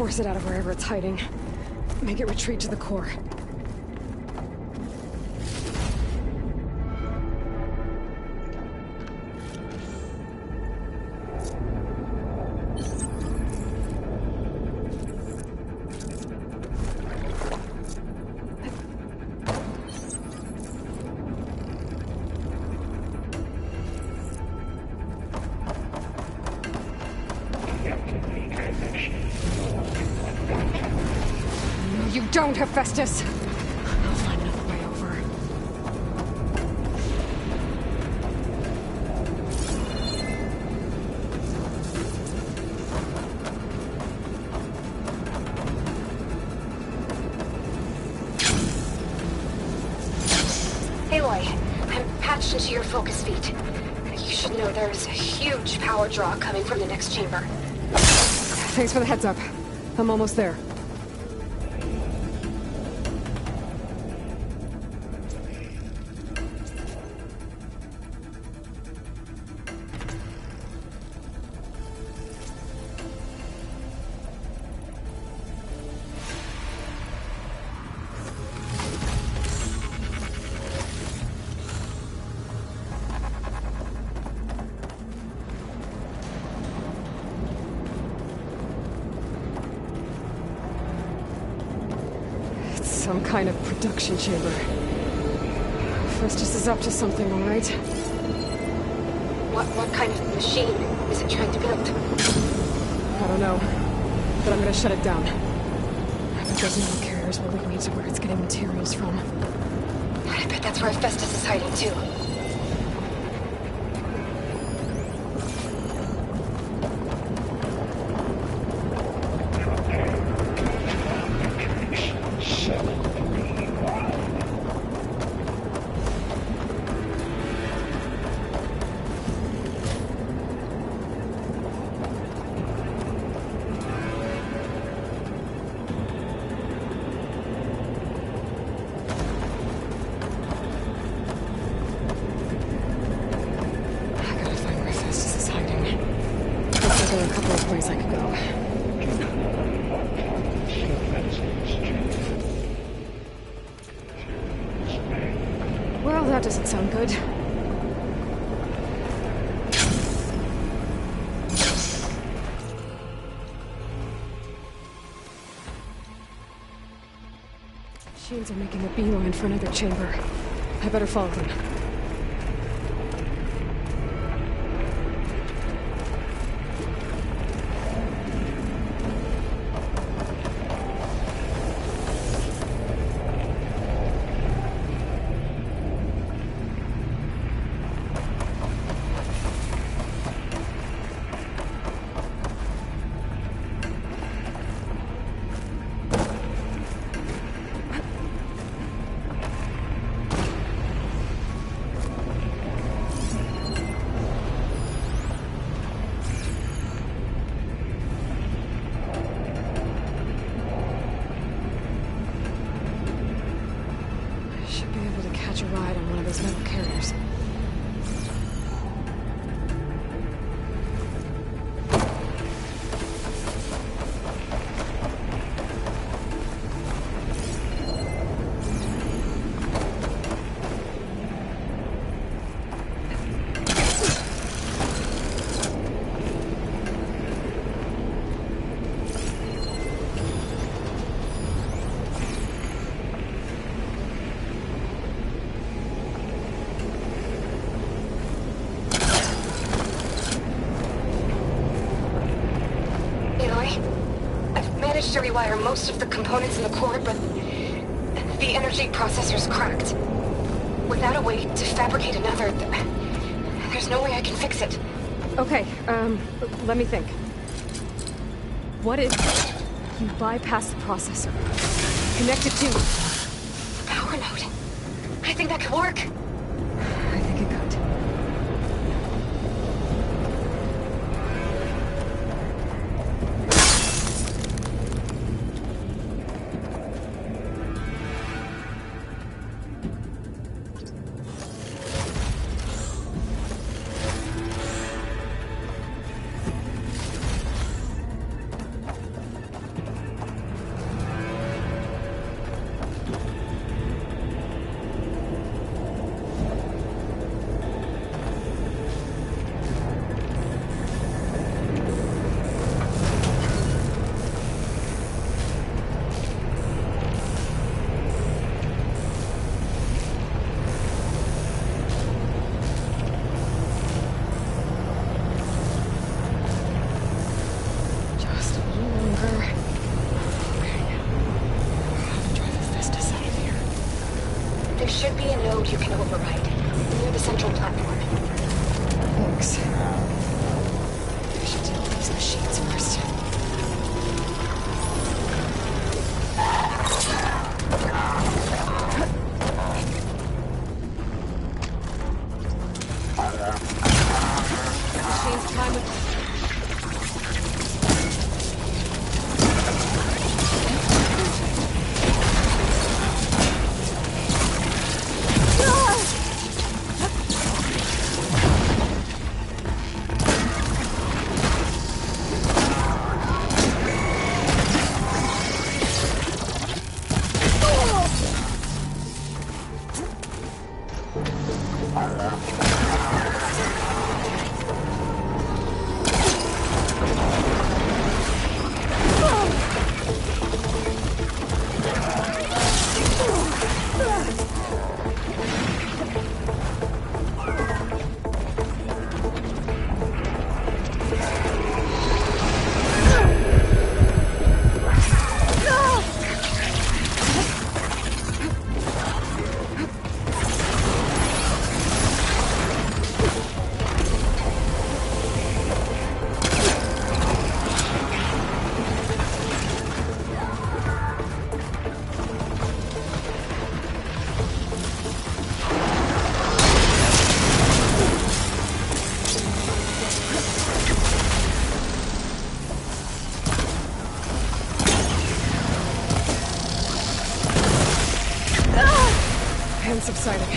force it out of wherever it's hiding. Make it retreat to the core. You don't, Hephaestus! I'll find another way over. Aloy, I'm patched into your focus feed. You should know there's a huge power draw coming from the next chamber. Thanks for the heads up. I'm almost there. Some kind of production chamber. Festus is up to something, all right? What kind of machine is it trying to build? I don't know, but I'm gonna shut it down. I bet those metal carriers will lead me to where it's getting materials from. I bet that's where Festus is hiding, too. Well, that doesn't sound good. Machines are making a beeline for another chamber. I better follow them. Catch a ride on one of those metal carriers. To rewire most of the components in the core, but the energy processor's cracked. Without a way to fabricate another, there's no way I can fix it. Okay, let me think. What if you bypass the processor? Connect it to... Power node. I think that could work. I think it could. should be a node you can override, near the central platform. Thanks. I should deal with these machines first. Machines climb with... Pain subsiding.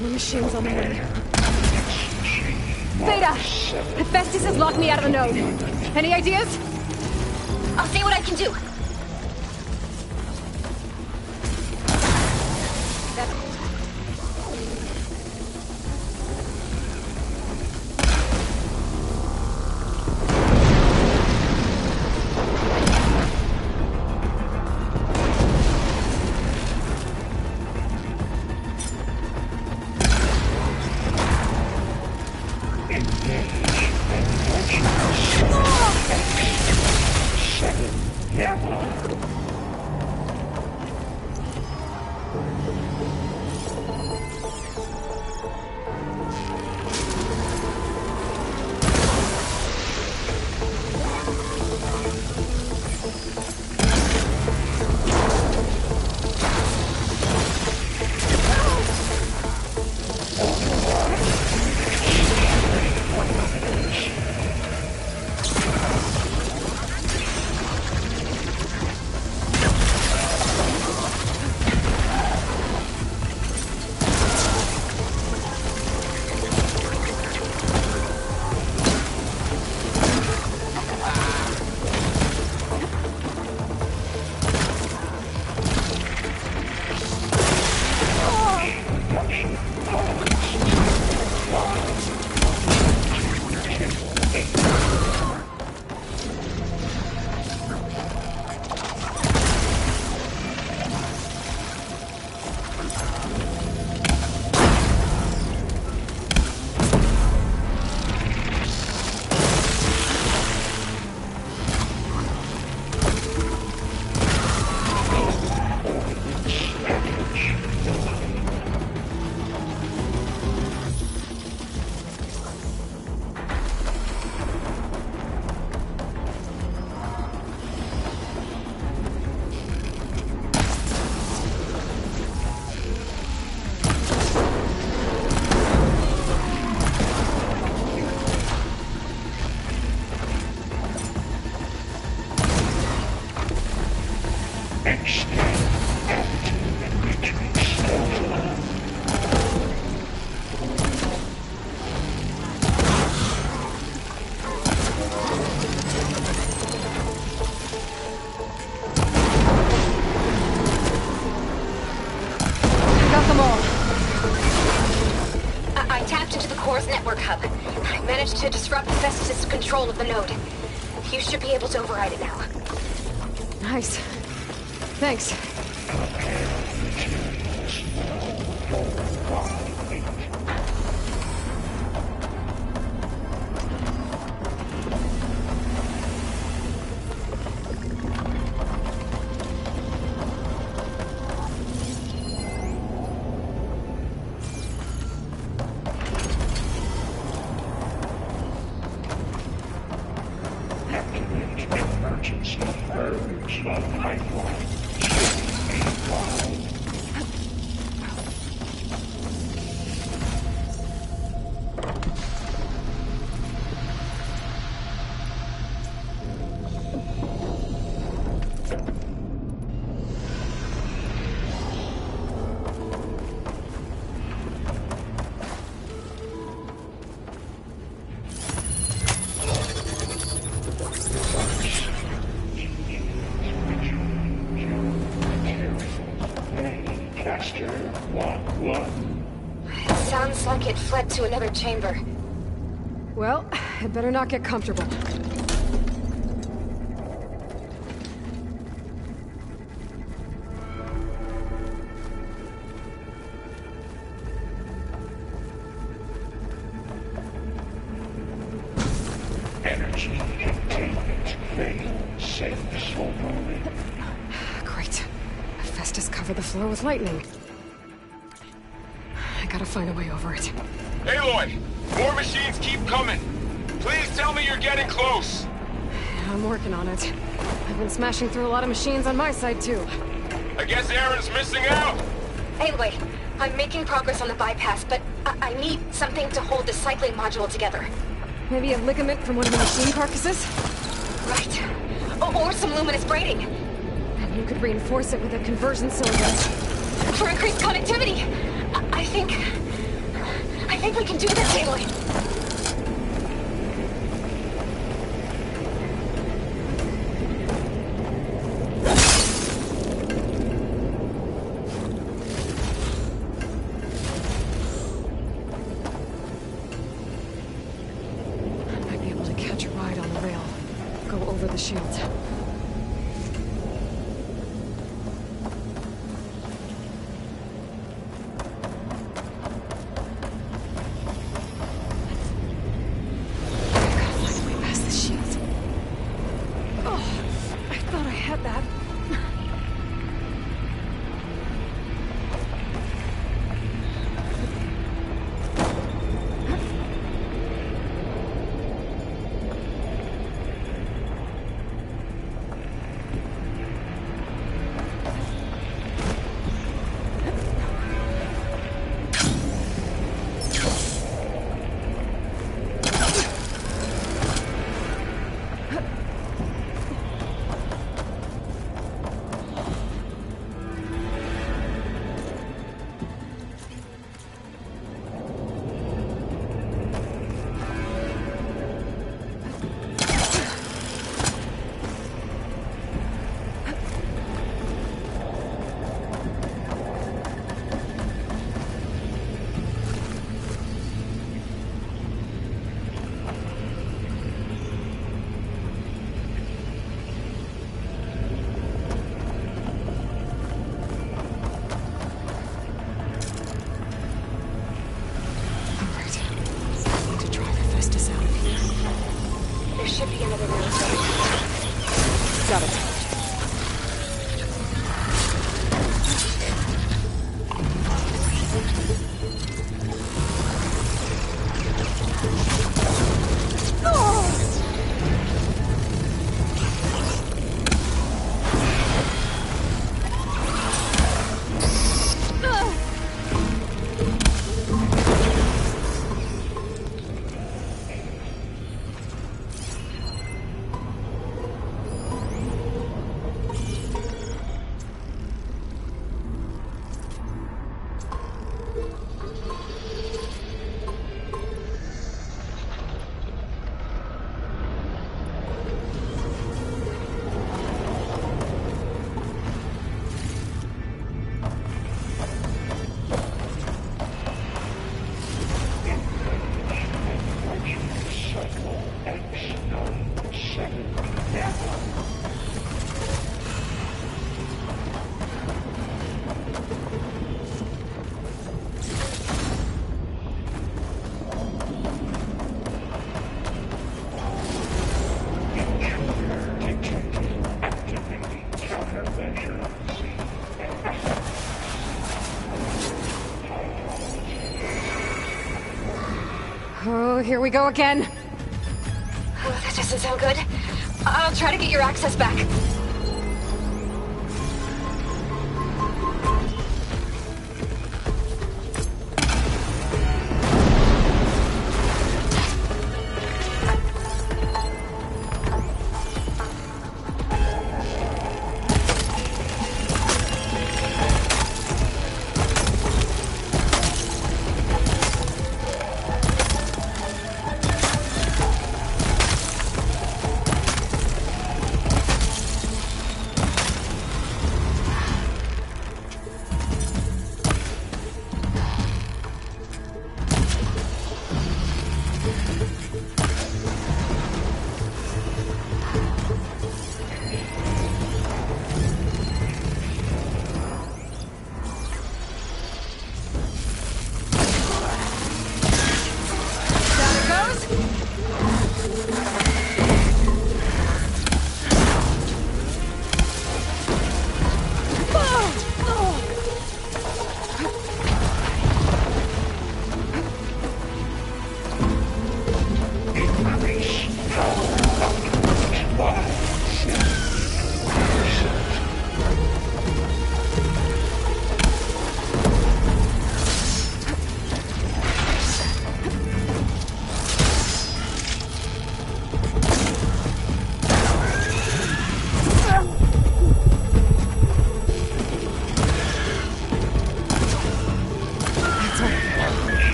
More machines on the way. Beta! Hephaestus has locked me out of the node. Any ideas? I'll see what I can do. To disrupt Hephaestus' control of the node. You should be able to override it now. Nice. Thanks. Sounds like it fled to another chamber. Well, it better not get comfortable. Energy containment failed. Safe for moment. Great. Hephaestus covered the floor with lightning. I gotta find a way over it. Aloy! More machines keep coming! Please tell me you're getting close! I'm working on it. I've been smashing through a lot of machines on my side, too. I guess Aaron's missing out! Anyway, I'm making progress on the bypass, but I need something to hold the cycling module together. Maybe a ligament from one of the machine carcasses? Right. Or some luminous braiding. And you could reinforce it with a conversion cylinder. For increased connectivity! I think think we can do this, Aloy. I might be able to catch a ride on the rail. Go over the shields. Should be another room. Got it. Oh, here we go again. Oh, that doesn't sound good. I'll try to get your access back.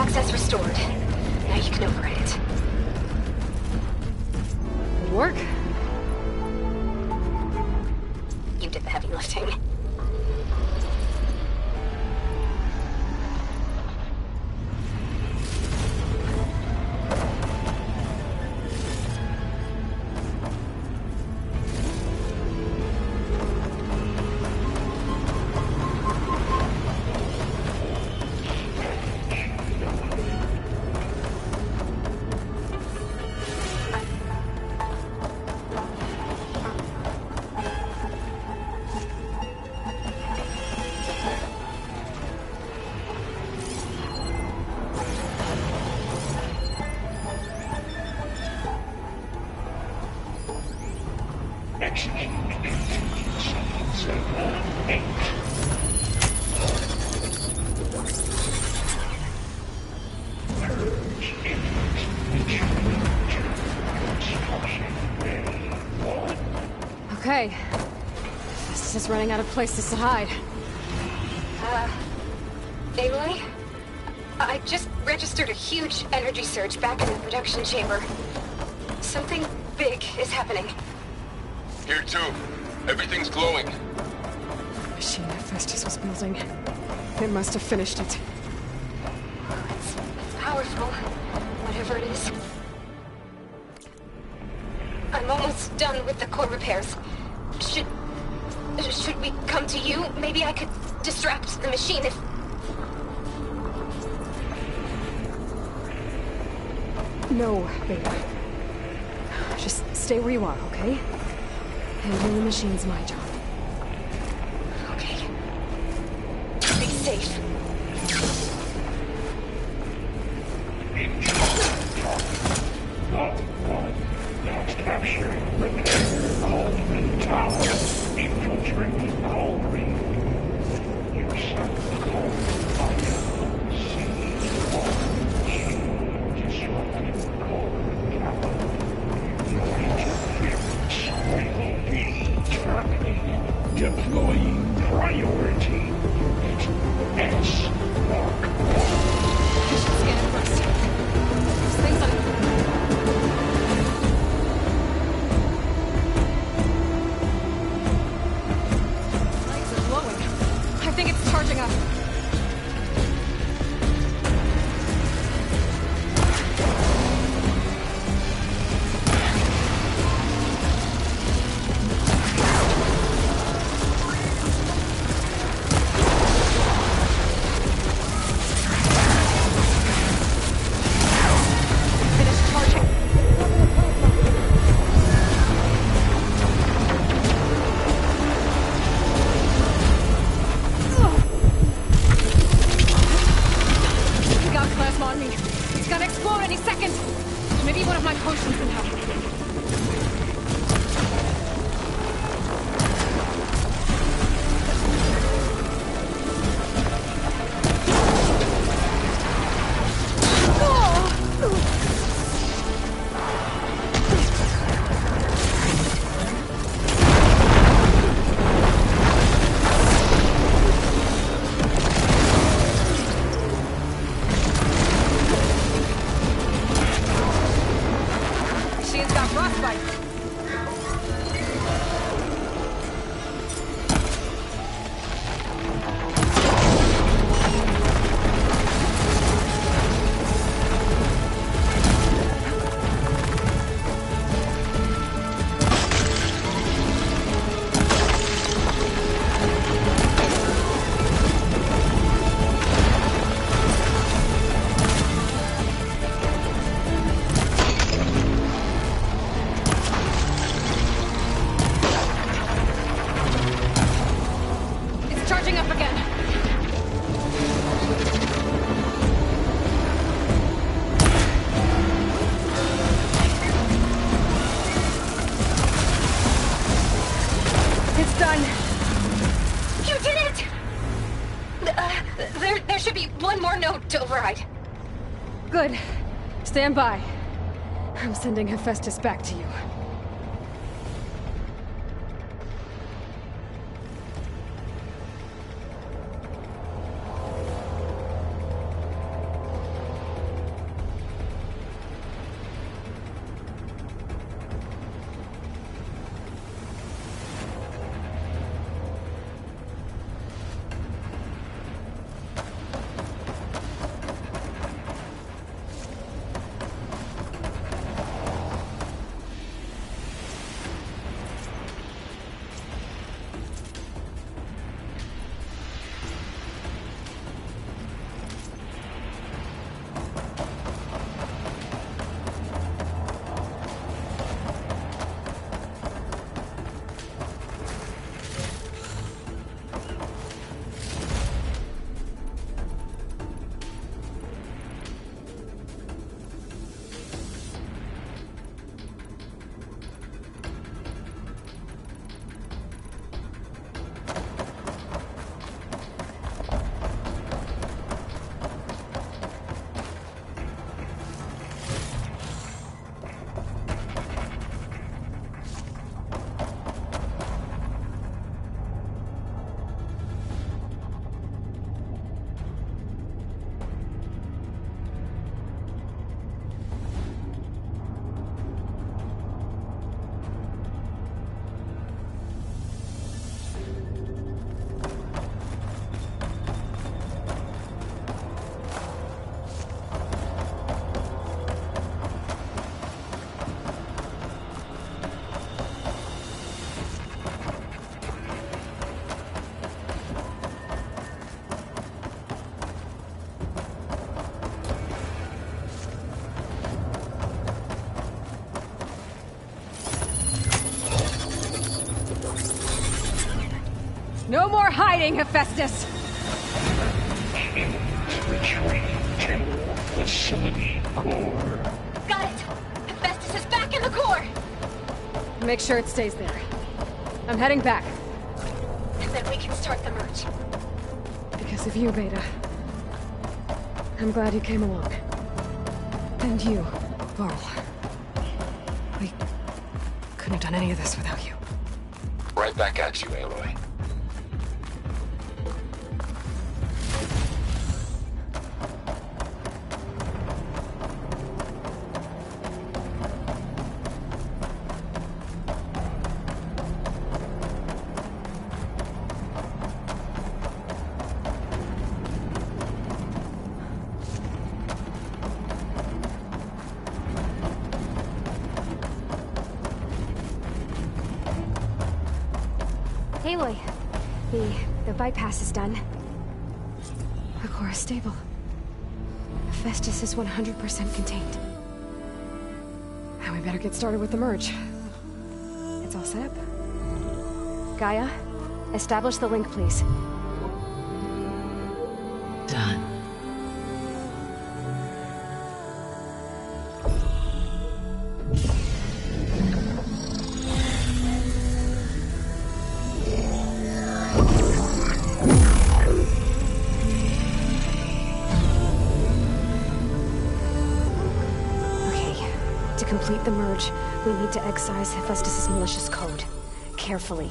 Access restored. Now you can override it. Good work. You did the heavy lifting. Execute contingency server 8. Purge imminent retreat to construction ready 1. Okay. This is running out of places to hide. Aloy? I just registered a huge energy surge back in the production chamber. Something big is happening. Here too. Everything's glowing. The machine Hephaestus was building. It must have finished it. It's powerful, whatever it is. I'm almost done with the core repairs. Should we come to you? Maybe I could distract the machine if... No, Beta. Just stay where you are, okay? Handling the machine's my job. Okay. Be safe. Not capturing repair Coleman Tower. Infiltrating Coleman. Your son Coleman Fire. C1. Disrupting Coleman Tower. Your interference will be terminated. Deploying priority unit S Mark 1. I should scan it first. There's things on... Legs are glowing. I think it's charging up. There should be one more node to override. Good. Stand by. I'm sending Hephaestus back to you. hiding, Hephaestus? Retreat temple facility core. Got it! Hephaestus is back in the core! Make sure it stays there. I'm heading back. And then we can start the merge. Because of you, Beta. I'm glad you came along. And you, Varl. We couldn't have done any of this without you. Right back at you, Aloy. Aloy, the bypass is done. The core is stable. Hephaestus is 100% contained. Now we better get started with the merge. It's all set up. Gaia, establish the link, please. Done. To complete the merge, we need to excise Hephaestus' malicious code. Carefully.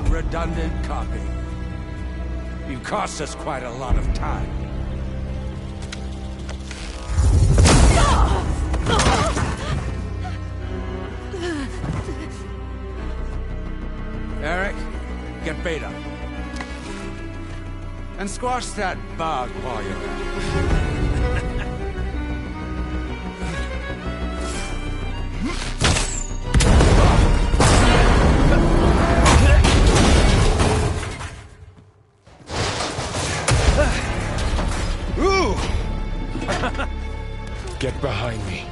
Redundant copy. You cost us quite a lot of time. Eric, get Beta. And squash that bug while you're at it. Get behind me.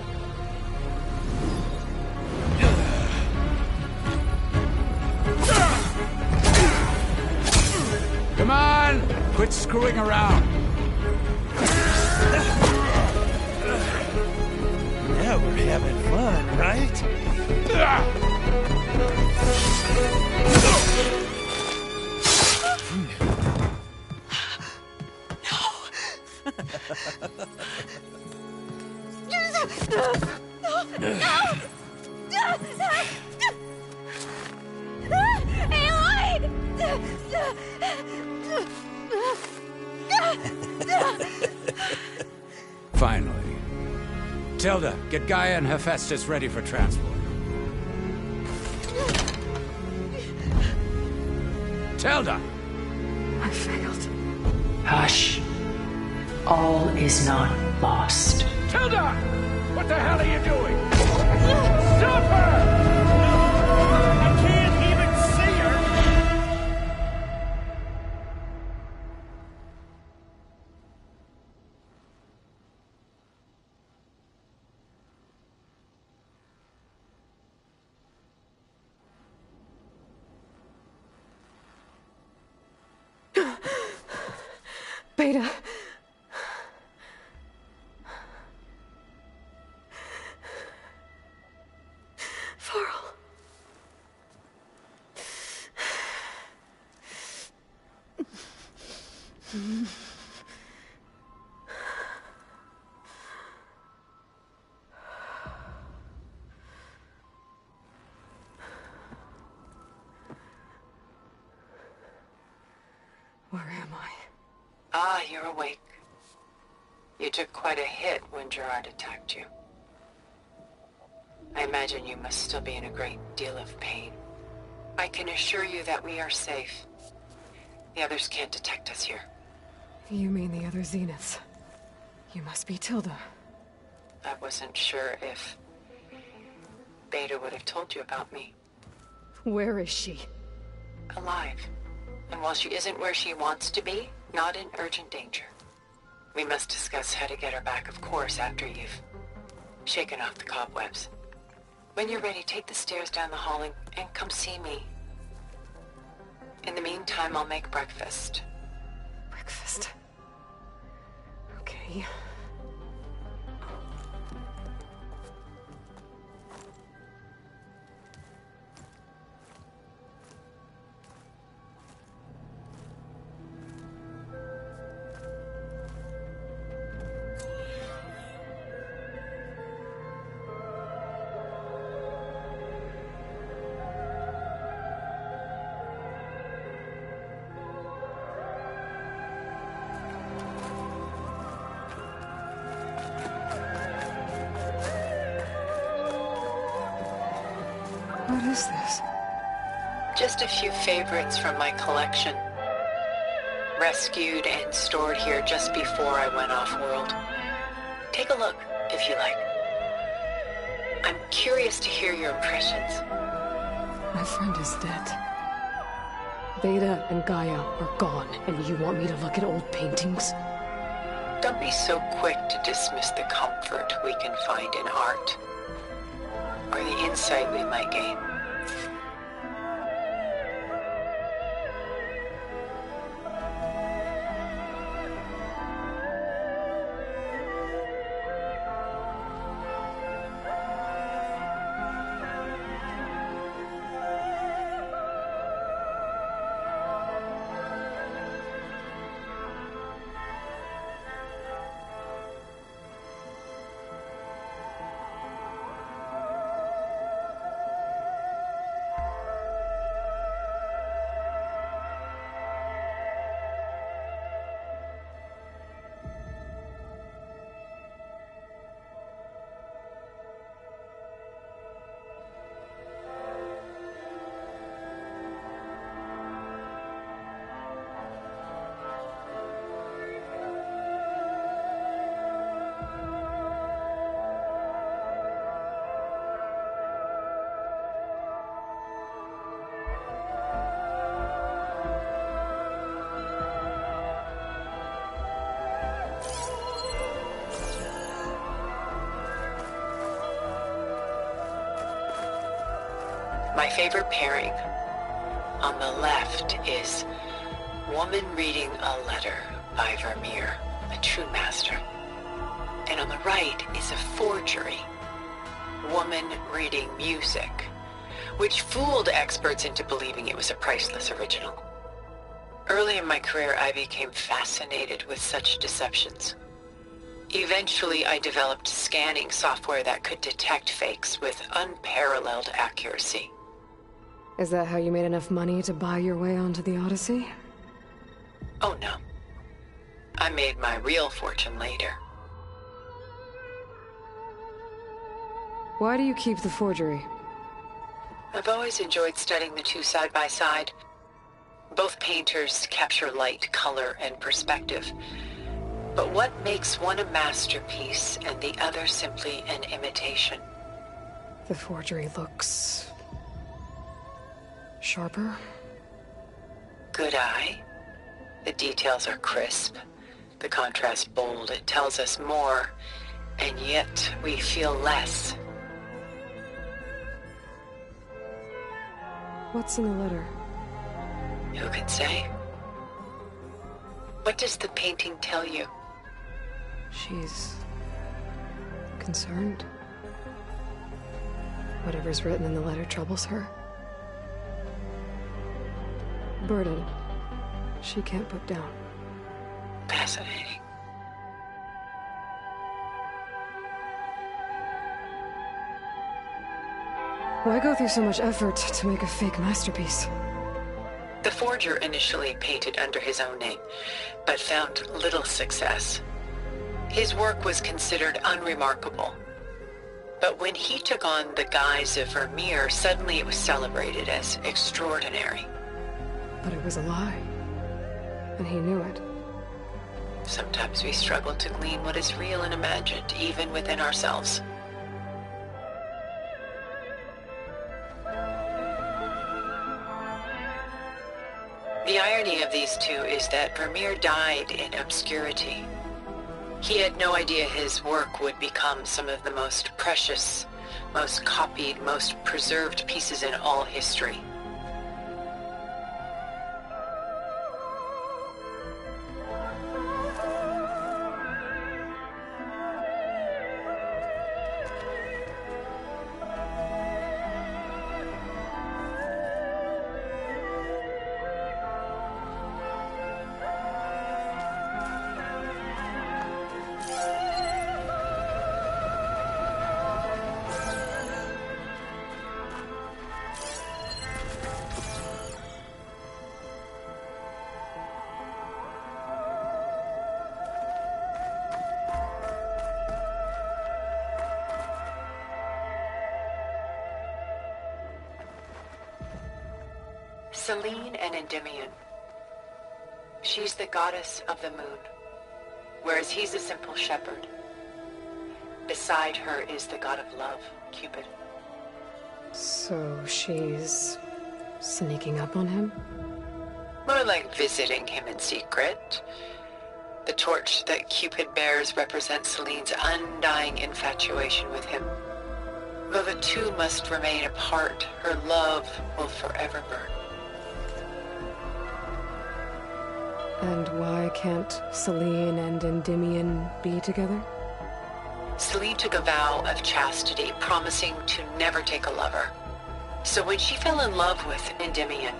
Come on! Quit screwing around. Now we're having fun, right? Finally. Tilda, get Gaia and Hephaestus ready for transport. Tilda! I failed. Hush. All is not lost. Tilda! What the hell are you doing? Stop her! I can't even see her! Beta. Varl. Where am I? Ah, you're awake. You took quite a hit when Gerard attacked you. I imagine you must still be in a great deal of pain. I can assure you that we are safe. The others can't detect us here. You mean the other Zeniths? You must be Tilda. I wasn't sure if Beta would have told you about me. Where is she? Alive. And while she isn't where she wants to be, not in urgent danger. We must discuss how to get her back, of course, after you've shaken off the cobwebs. When you're ready, take the stairs down the hall and come see me. In the meantime, I'll make breakfast. Breakfast. Okay. What is this? Just a few favorites from my collection. Rescued and stored here just before I went off-world. Take a look, if you like. I'm curious to hear your impressions. My friend is dead. Beta and Gaia are gone, and you want me to look at old paintings? Don't be so quick to dismiss the comfort we can find in art, or the insight we might gain. My favorite pairing on the left is Woman Reading a Letter by Vermeer, a true master. And on the right is a forgery, Woman Reading Music, which fooled experts into believing it was a priceless original. Early in my career, I became fascinated with such deceptions. Eventually, I developed scanning software that could detect fakes with unparalleled accuracy. Is that how you made enough money to buy your way onto the Odyssey? Oh no. I made my real fortune later. Why do you keep the forgery? I've always enjoyed studying the two side by side. Both painters capture light, color, and perspective. But what makes one a masterpiece and the other simply an imitation? The forgery looks sharper? Good eye. The details are crisp. The contrast bold. It tells us more, and yet we feel less. What's in the letter? Who can say? What does the painting tell you? She's concerned. Whatever's written in the letter troubles her. Burden she can't put down. Fascinating. Why go through so much effort to make a fake masterpiece? The forger initially painted under his own name, but found little success. His work was considered unremarkable. But when he took on the guise of Vermeer, suddenly it was celebrated as extraordinary. But it was a lie. And he knew it. Sometimes we struggle to glean what is real and imagined, even within ourselves. The irony of these two is that Vermeer died in obscurity. He had no idea his work would become some of the most precious, most copied, most preserved pieces in all history. Selene and Endymion. She's the goddess of the moon, whereas he's a simple shepherd. Beside her is the god of love, Cupid. So she's sneaking up on him? More like visiting him in secret. The torch that Cupid bears represents Selene's undying infatuation with him. Though the two must remain apart, her love will forever burn. And why can't Selene and Endymion be together? Selene took a vow of chastity, promising to never take a lover. So when she fell in love with Endymion,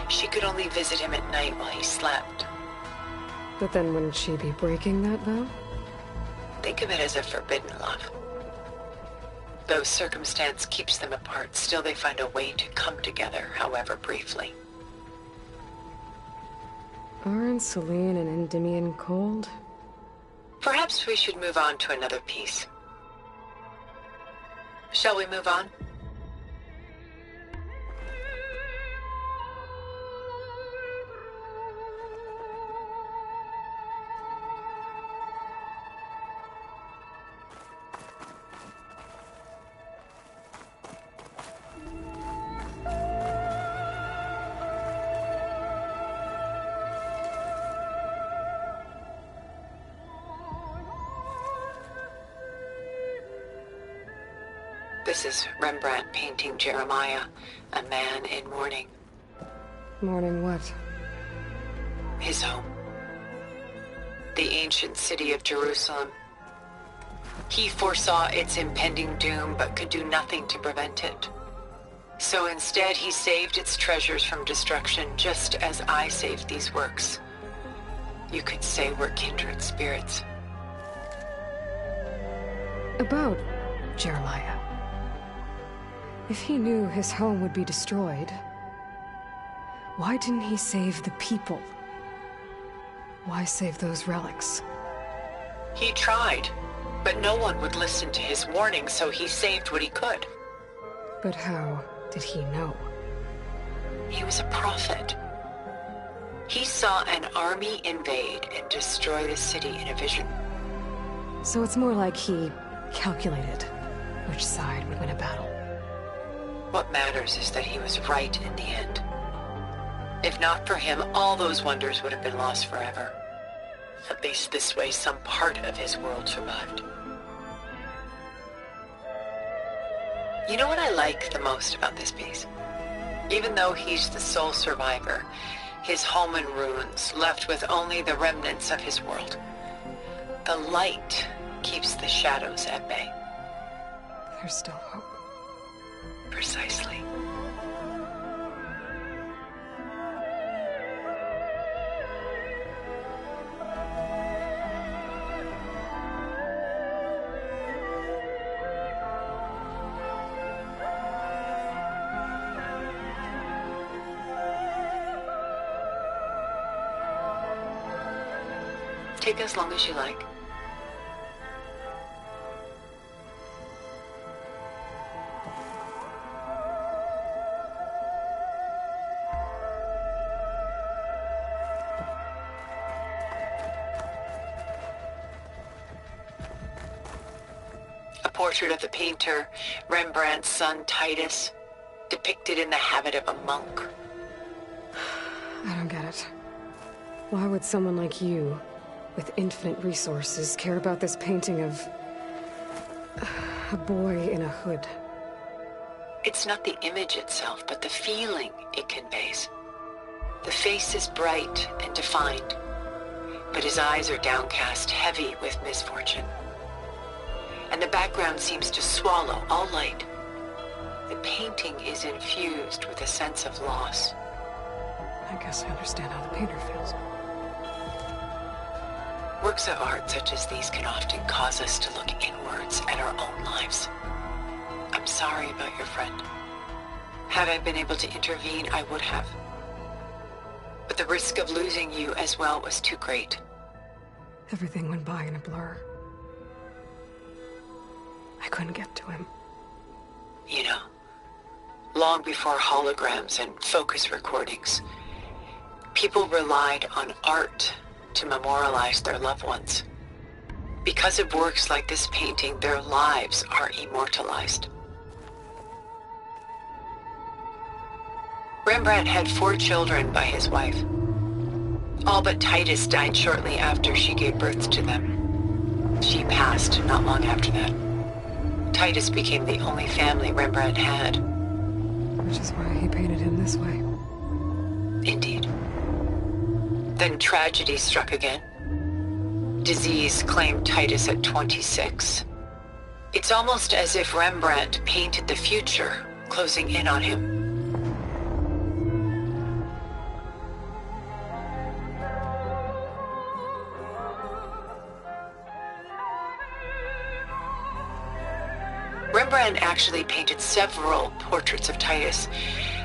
she could only visit him at night while he slept. But then wouldn't she be breaking that vow? Think of it as a forbidden love. Though circumstance keeps them apart, still they find a way to come together, however briefly. Aren't Selene and Endymion cold? Perhaps we should move on to another piece. Shall we move on? This is Rembrandt painting Jeremiah, a man in mourning. Mourning what? His home. The ancient city of Jerusalem. He foresaw its impending doom, but could do nothing to prevent it. So instead, he saved its treasures from destruction, just as I saved these works. You could say we're kindred spirits. About Jeremiah. If he knew his home would be destroyed, why didn't he save the people? Why save those relics? He tried, but no one would listen to his warning, so he saved what he could. But how did he know? He was a prophet. He saw an army invade and destroy the city in a vision. So it's more like he calculated which side would win a battle. What matters is that he was right in the end. If not for him, all those wonders would have been lost forever. At least this way, some part of his world survived. You know what I like the most about this piece? Even though he's the sole survivor, his home in ruins, left with only the remnants of his world. The light keeps the shadows at bay. There's still hope. Precisely. Take as long as you like. A portrait of the painter, Rembrandt's son Titus, depicted in the habit of a monk. I don't get it. Why would someone like you, with infinite resources, care about this painting of a boy in a hood? It's not the image itself, but the feeling it conveys. The face is bright and defined, but his eyes are downcast, heavy with misfortune. And the background seems to swallow all light. The painting is infused with a sense of loss. I guess I understand how the painter feels. Works of art such as these can often cause us to look inwards at our own lives. I'm sorry about your friend. Had I been able to intervene, I would have. But the risk of losing you as well was too great. Everything went by in a blur. I couldn't get to him. You know, long before holograms and focus recordings, people relied on art to memorialize their loved ones. Because of works like this painting, their lives are immortalized. Rembrandt had 4 children by his wife. All but Titus died shortly after she gave birth to them. She passed not long after that. Titus became the only family Rembrandt had. Which is why he painted him this way. Indeed. Then tragedy struck again. Disease claimed Titus at 26. It's almost as if Rembrandt painted the future closing in on him. Rembrandt actually painted several portraits of Titus,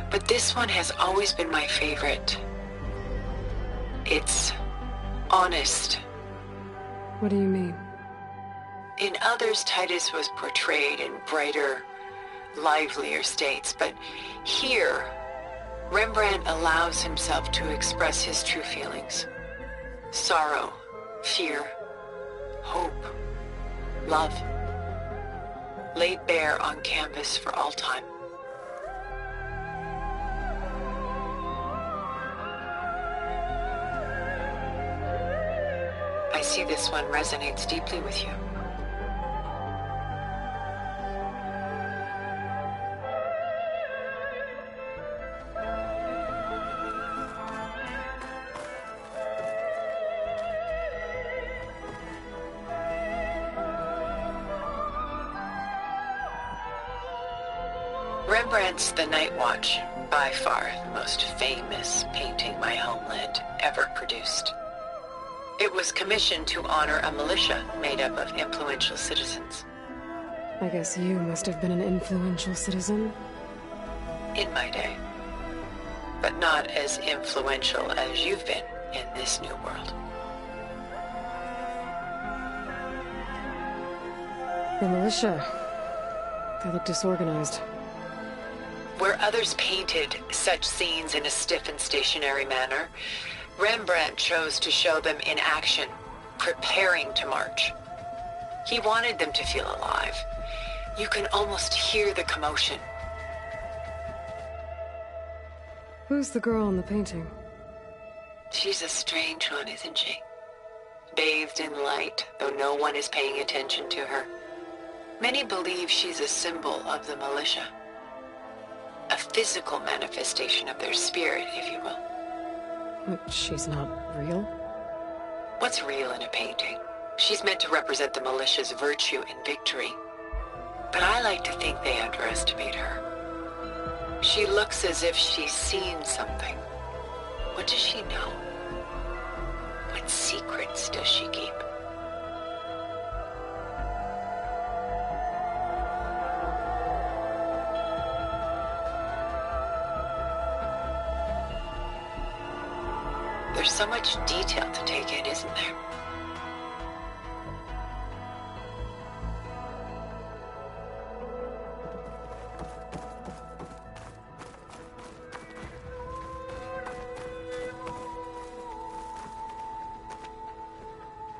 but this one has always been my favorite. It's honest. What do you mean? In others, Titus was portrayed in brighter, livelier states, but here, Rembrandt allows himself to express his true feelings. Sorrow, fear, hope, love, laid bare on canvas for all time. I see this one resonates deeply with you. Rembrandt's The Night Watch, by far the most famous painting my homeland ever produced. It was commissioned to honor a militia made up of influential citizens. I guess you must have been an influential citizen. In my day. But not as influential as you've been in this new world. The militia. They look disorganized. Where others painted such scenes in a stiff and stationary manner, Rembrandt chose to show them in action, preparing to march. He wanted them to feel alive. You can almost hear the commotion. Who's the girl in the painting? She's a strange one, isn't she? Bathed in light, though no one is paying attention to her. Many believe she's a symbol of the militia. A physical manifestation of their spirit, if you will. But she's not real? What's real in a painting? She's meant to represent the militia's virtue and victory. But I like to think they underestimate her. She looks as if she's seen something. What does she know? What secrets does she keep? There's so much detail to take in, isn't there?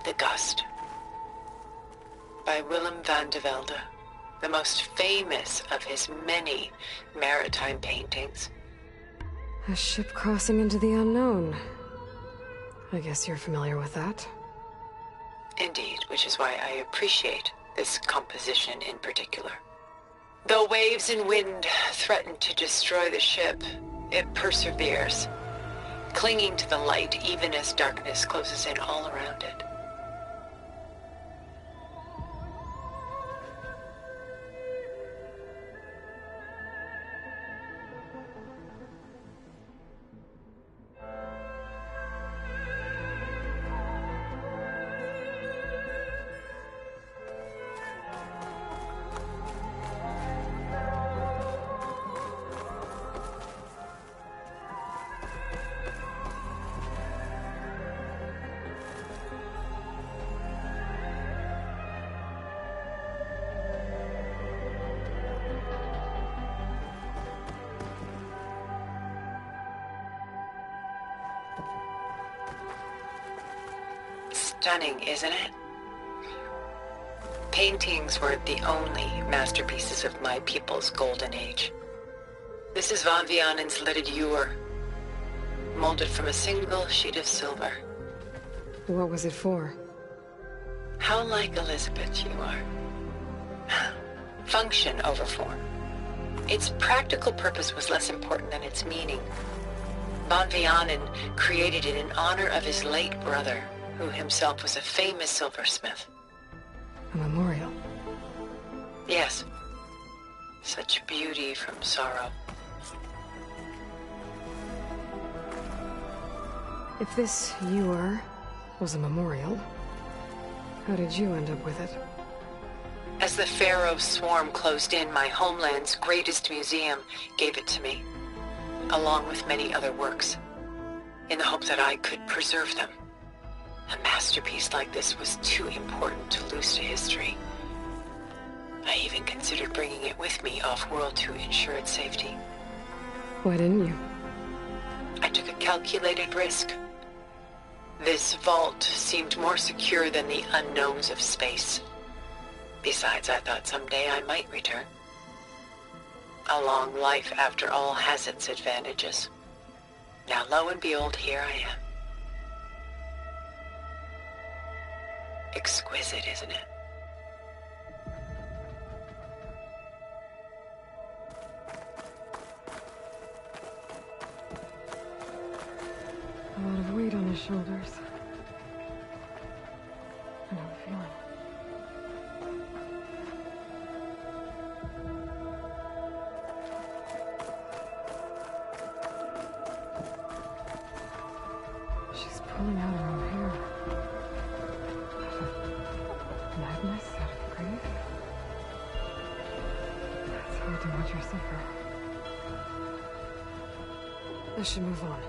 The Gust by Willem van de Velde, the most famous of his many maritime paintings. A ship crossing into the unknown. I guess you're familiar with that. Indeed, which is why I appreciate this composition in particular. Though waves and wind threaten to destroy the ship, it perseveres, clinging to the light even as darkness closes in all around it. Stunning, isn't it? Paintings weren't the only masterpieces of my people's golden age. This is Van Vianen's leaded ewer, molded from a single sheet of silver. What was it for? How like Elizabeth you are. Function over form. Its practical purpose was less important than its meaning. Van Vianen created it in honor of his late brother, who himself was a famous silversmith. A memorial? Yes. Such beauty from sorrow. If this ewer was a memorial, how did you end up with it? As the Pharaoh swarm closed in, my homeland's greatest museum gave it to me, along with many other works, in the hope that I could preserve them. A masterpiece like this was too important to lose to history. I even considered bringing it with me off-world to ensure its safety. Why didn't you? I took a calculated risk. This vault seemed more secure than the unknowns of space. Besides, I thought someday I might return. A long life, after all, has its advantages. Now, lo and behold, here I am. Exquisite, isn't it? A lot of weight on his shoulders. I know the feeling. She's pulling out her own hair. Madness out of grief? It's hard to watch her suffer. I should move on.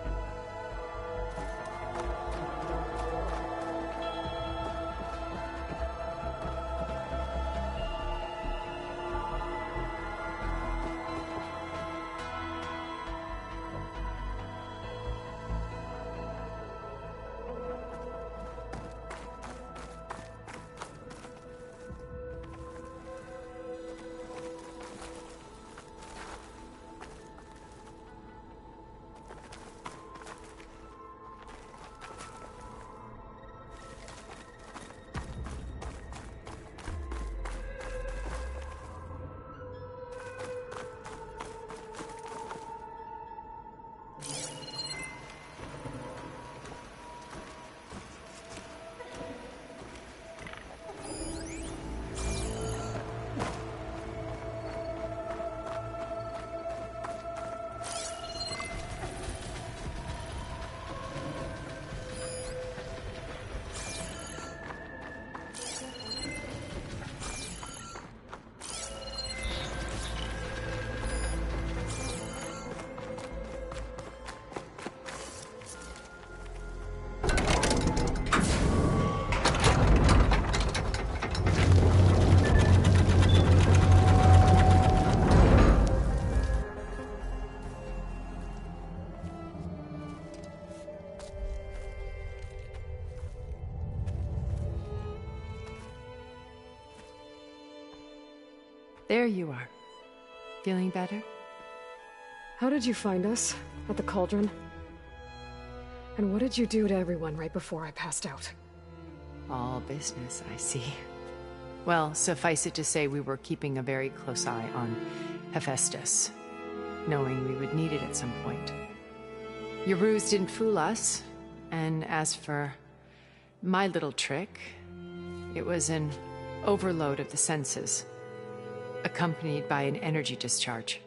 There you are. Feeling better? How did you find us? At the cauldron? And what did you do to everyone right before I passed out? All business, I see. Well, suffice it to say we were keeping a very close eye on Hephaestus, knowing we would need it at some point. Your ruse didn't fool us, and as for my little trick, it was an overload of the senses, accompanied by an energy discharge.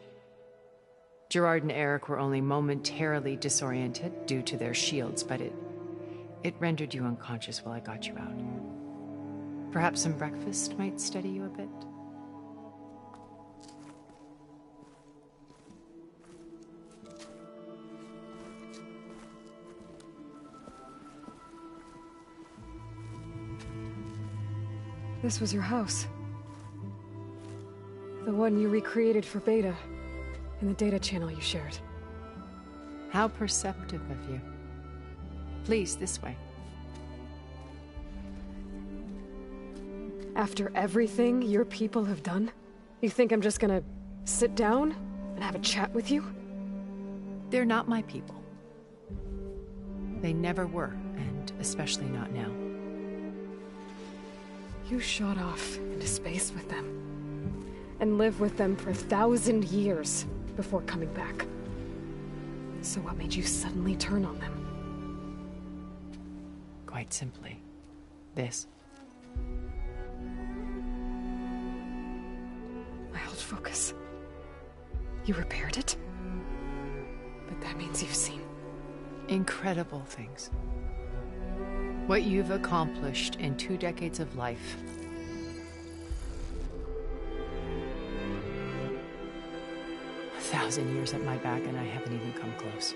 Gerard and Eric were only momentarily disoriented due to their shields, but it rendered you unconscious while I got you out. Perhaps some breakfast might steady you a bit? This was your house. The one you recreated for Beta, in the data channel you shared. How perceptive of you. Please, this way. After everything your people have done, you think I'm just gonna sit down and have a chat with you? They're not my people. They never were, and especially not now. You shot off into space with them, and lived with them for 1,000 years before coming back. So what made you suddenly turn on them? Quite simply, this. My old focus. You repaired it? But that means you've seen incredible things. What you've accomplished in 2 decades of life. A 1,000 years at my back, and I haven't even come close.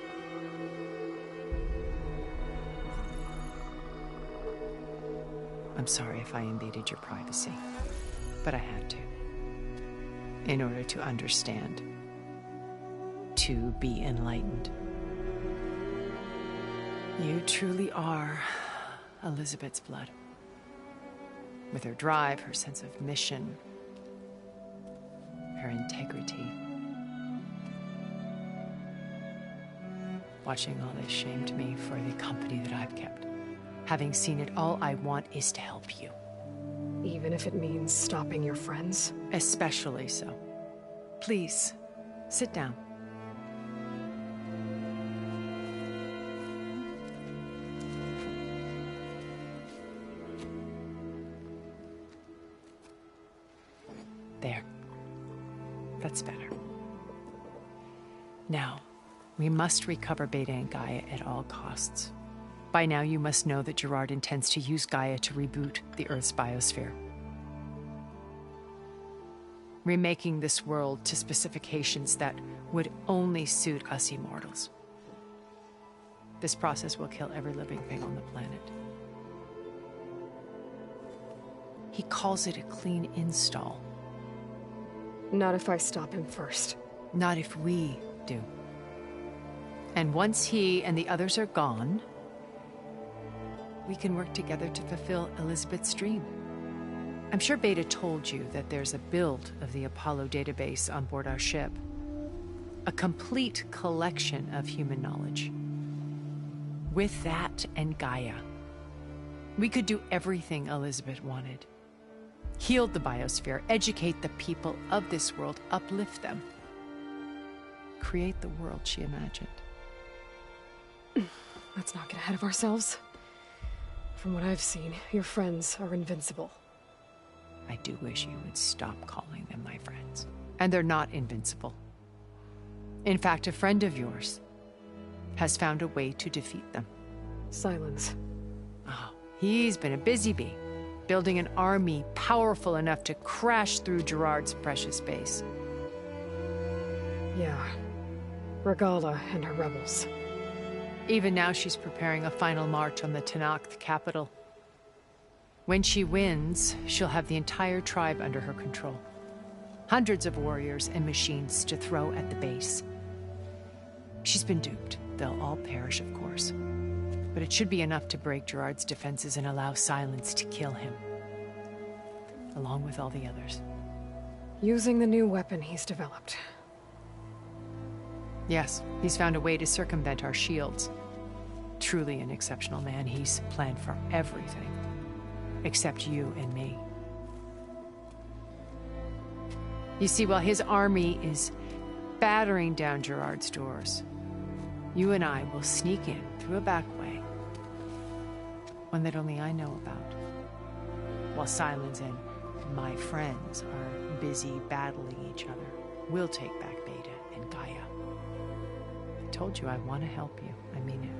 I'm sorry if I invaded your privacy, but I had to. In order to understand. To be enlightened. You truly are Elizabeth's blood. With her drive, her sense of mission, her integrity. Watching all this shamed me for the company that I've kept. Having seen it, all I want is to help you. Even if it means stopping your friends? Especially so. Please, sit down. There. That's better. Now, we must recover Beta and Gaia at all costs. By now, you must know that Gerard intends to use Gaia to reboot the Earth's biosphere. Remaking this world to specifications that would only suit us immortals. This process will kill every living thing on the planet. He calls it a clean install. Not if I stop him first. Not if we do. And once he and the others are gone, we can work together to fulfill Elizabeth's dream. I'm sure Beta told you that there's a build of the Apollo database on board our ship. A complete collection of human knowledge. With that and Gaia, we could do everything Elizabeth wanted. Heal the biosphere, educate the people of this world, uplift them. Create the world she imagined. Let's not get ahead of ourselves. From what I've seen, your friends are invincible. I do wish you would stop calling them my friends. And they're not invincible. In fact, a friend of yours has found a way to defeat them. Silence. Oh, he's been a busy bee, building an army powerful enough to crash through Gerard's precious base. Yeah. Regala and her rebels. Even now she's preparing a final march on the Tenakth capital. When she wins, she'll have the entire tribe under her control. Hundreds of warriors and machines to throw at the base. She's been duped. They'll all perish, of course. But it should be enough to break Gerard's defenses and allow Silence to kill him. Along with all the others. Using the new weapon he's developed. Yes, he's found a way to circumvent our shields. Truly an exceptional man. He's planned for everything. Except you and me. You see, while his army is battering down Gerard's doors, you and I will sneak in through a back way. One that only I know about. While Silence and my friends are busy battling each other, we'll take back Beta and Gaia. I told you I want to help you. I mean it.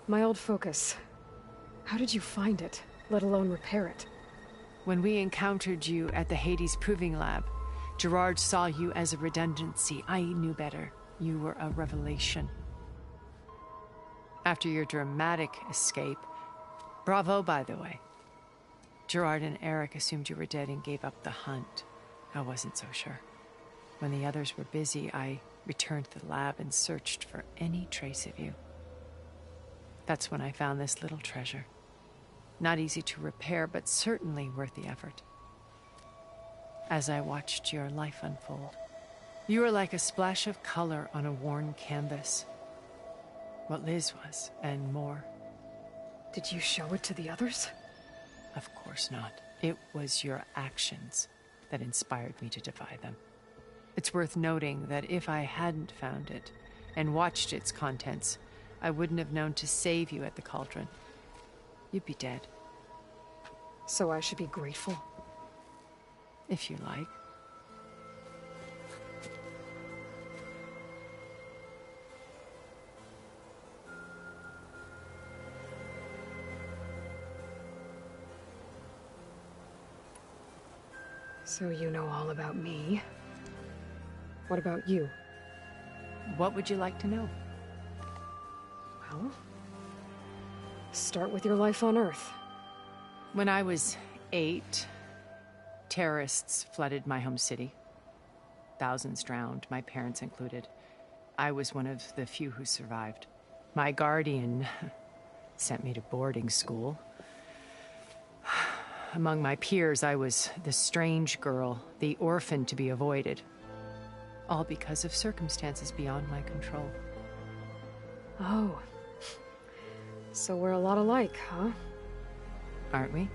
My old focus. How did you find it, let alone repair it? When we encountered you at the Hades Proving Lab, Gerard saw you as a redundancy. I knew better. You were a revelation. After your dramatic escape, bravo, by the way. Gerard and Eric assumed you were dead and gave up the hunt. I wasn't so sure. When the others were busy, I returned to the lab and searched for any trace of you. That's when I found this little treasure. Not easy to repair, but certainly worth the effort. As I watched your life unfold, you were like a splash of color on a worn canvas. What Liz was, and more. Did you show it to the others? Of course not. It was your actions that inspired me to defy them. It's worth noting that if I hadn't found it and watched its contents, I wouldn't have known to save you at the cauldron. You'd be dead. So I should be grateful? If you like. So you know all about me. What about you? What would you like to know? Well, start with your life on Earth. When I was 8, terrorists flooded my home city. Thousands drowned, my parents included. I was one of the few who survived. My guardian sent me to boarding school. Among my peers, I was the strange girl, the orphan to be avoided. All because of circumstances beyond my control. Oh. So we're a lot alike, huh? Aren't we?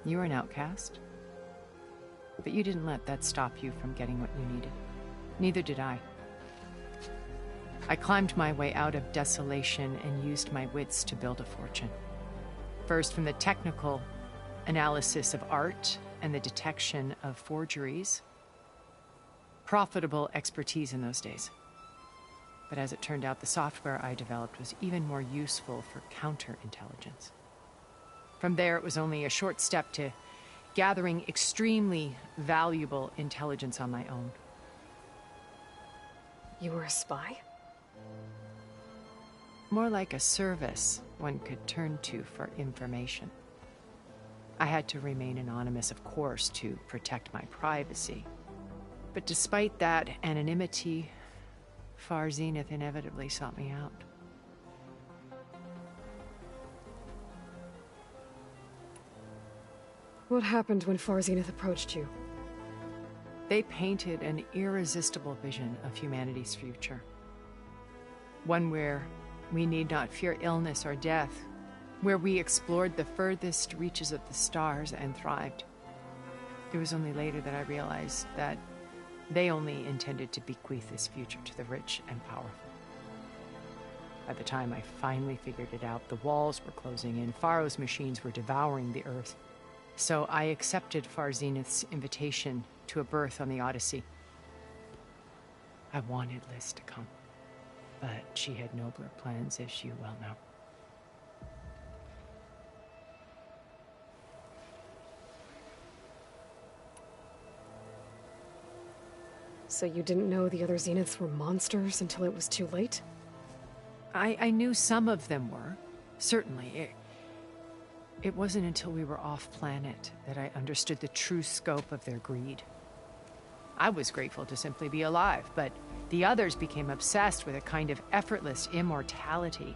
You were an outcast. But you didn't let that stop you from getting what you needed. Neither did I. I climbed my way out of desolation and used my wits to build a fortune. First, from the technical analysis of art and the detection of forgeries. Profitable expertise in those days. But as it turned out, the software I developed was even more useful for counterintelligence. From there, it was only a short step to gathering extremely valuable intelligence on my own. You were a spy? More like a service one could turn to for information. I had to remain anonymous, of course, to protect my privacy. But despite that anonymity, Far Zenith inevitably sought me out. What happened when Far Zenith approached you? They painted an irresistible vision of humanity's future. One where we need not fear illness or death, where we explored the furthest reaches of the stars and thrived. It was only later that I realized that they only intended to bequeath this future to the rich and powerful. By the time I finally figured it out, the walls were closing in, Pharaoh's machines were devouring the Earth. So I accepted Far Zenith's invitation to a berth on the Odyssey. I wanted Liz to come, but she had nobler plans, as you well know. So you didn't know the other Zeniths were monsters until it was too late? I knew some of them were, certainly. It wasn't until we were off-planet that I understood the true scope of their greed. I was grateful to simply be alive, but The others became obsessed with a kind of effortless immortality.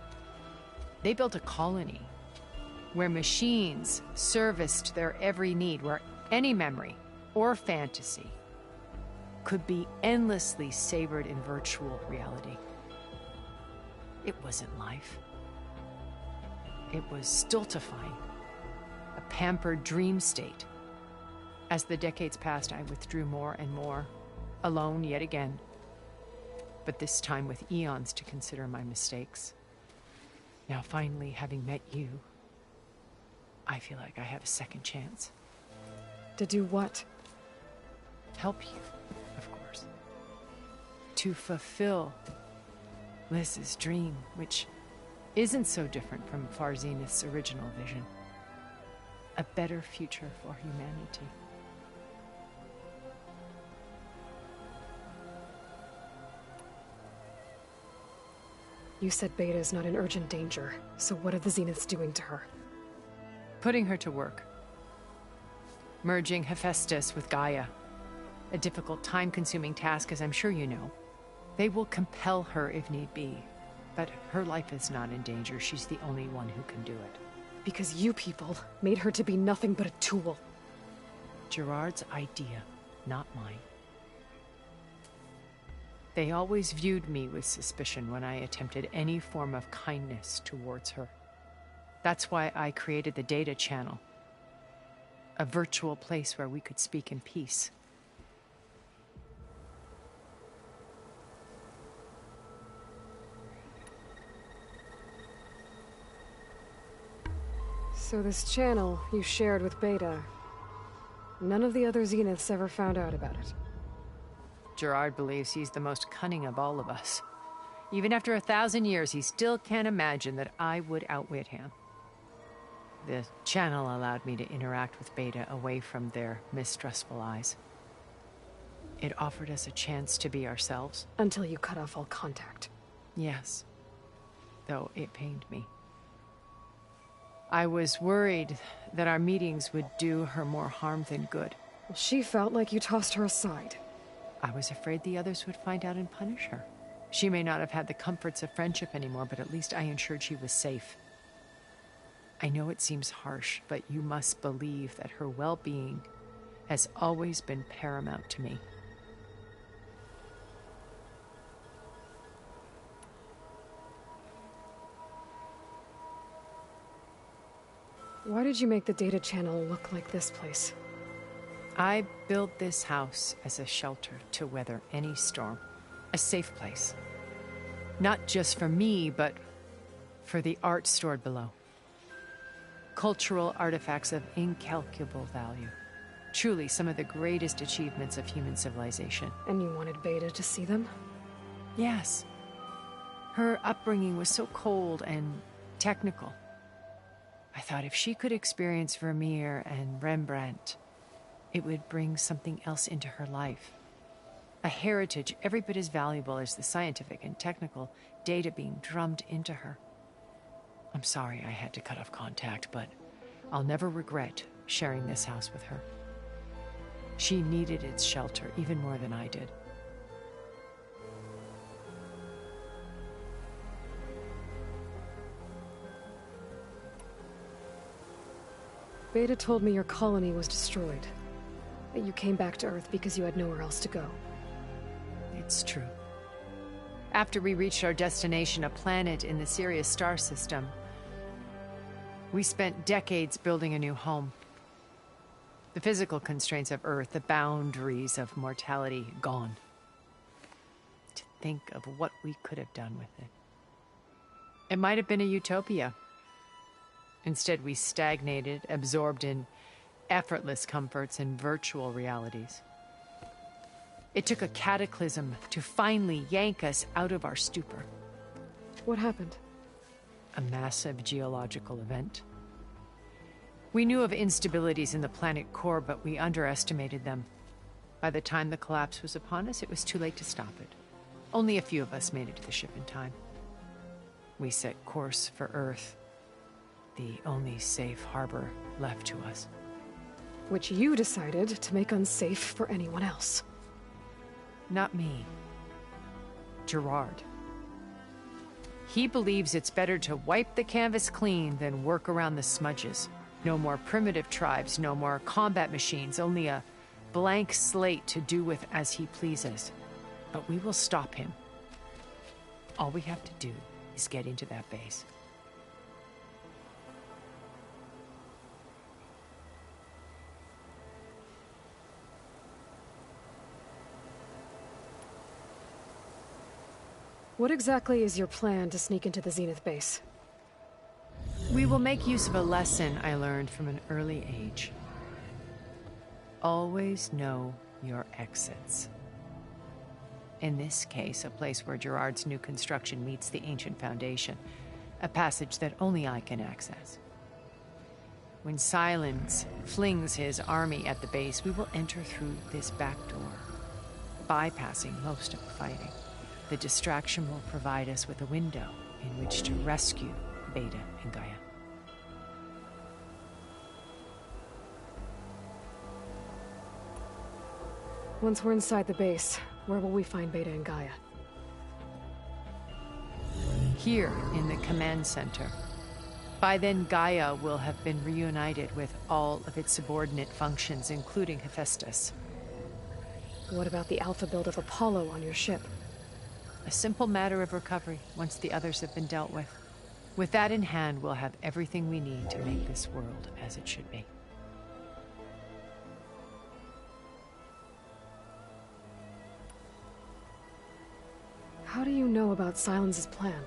They built a colony where machines serviced their every need, where any memory or fantasy could be endlessly savored in virtual reality. It wasn't life. It was stultifying, a pampered dream state. As the decades passed, I withdrew more and more, alone yet again, but this time with eons to consider my mistakes. Now finally, having met you, I feel like I have a second chance. To do what? Help you, of course. To fulfill Liz's dream, which isn't so different from Farzenith's original vision. A better future for humanity. You said Beta is not in urgent danger, so what are the Zeniths doing to her? Putting her to work. Merging Hephaestus with Gaia. A difficult, time-consuming task, as I'm sure you know. They will compel her if need be. But her life is not in danger. She's the only one who can do it. Because you people made her to be nothing but a tool. Gerard's idea, not mine. They always viewed me with suspicion when I attempted any form of kindness towards her. That's why I created the data channel. A virtual place where we could speak in peace. So this channel you shared with Beta, none of the other Zeniths ever found out about it. Gerard believes he's the most cunning of all of us. Even after 1,000 years, he still can't imagine that I would outwit him. The channel allowed me to interact with Beta away from their mistrustful eyes. It offered us a chance to be ourselves. Until you cut off all contact. Yes. Though it pained me. I was worried that our meetings would do her more harm than good. Well, she felt like you tossed her aside. I was afraid the others would find out and punish her. She may not have had the comforts of friendship anymore, but at least I ensured she was safe. I know it seems harsh, but you must believe that her well-being has always been paramount to me. Why did you make the data channel look like this place? I built this house as a shelter to weather any storm. A safe place. Not just for me, but for the art stored below. Cultural artifacts of incalculable value. Truly some of the greatest achievements of human civilization. And you wanted Beta to see them? Yes. Her upbringing was so cold and technical. I thought if she could experience Vermeer and Rembrandt, it would bring something else into her life. A heritage every bit as valuable as the scientific and technical data being drummed into her. I'm sorry I had to cut off contact, but I'll never regret sharing this house with her. She needed its shelter even more than I did. Beta told me your colony was destroyed. That you came back to Earth because you had nowhere else to go. It's true. After we reached our destination, a planet in the Sirius star system, we spent decades building a new home. The physical constraints of Earth, the boundaries of mortality, gone. To think of what we could have done with it. It might have been a utopia. Instead, we stagnated, absorbed in effortless comforts and virtual realities. It took a cataclysm to finally yank us out of our stupor. What happened? A massive geological event. We knew of instabilities in the planet core, but we underestimated them. By the time the collapse was upon us, it was too late to stop it. Only a few of us made it to the ship in time. We set course for Earth, the only safe harbor left to us. Which you decided to make unsafe for anyone else. Not me. Gerard. He believes it's better to wipe the canvas clean than work around the smudges. No more primitive tribes, no more combat machines, only a blank slate to do with as he pleases. But we will stop him. All we have to do is get into that base. What exactly is your plan to sneak into the Zenith base? We will make use of a lesson I learned from an early age. Always know your exits. In this case, a place where Gerard's new construction meets the ancient foundation, a passage that only I can access. When Silence flings his army at the base, we will enter through this back door, bypassing most of the fighting. The distraction will provide us with a window in which to rescue Beta and Gaia. Once we're inside the base, where will we find Beta and Gaia? Here in the command center. By then, Gaia will have been reunited with all of its subordinate functions, including Hephaestus. What about the alpha build of Apollo on your ship? A simple matter of recovery once the others have been dealt with. With that in hand, we'll have everything we need to make this world as it should be. How do you know about Silence's plan?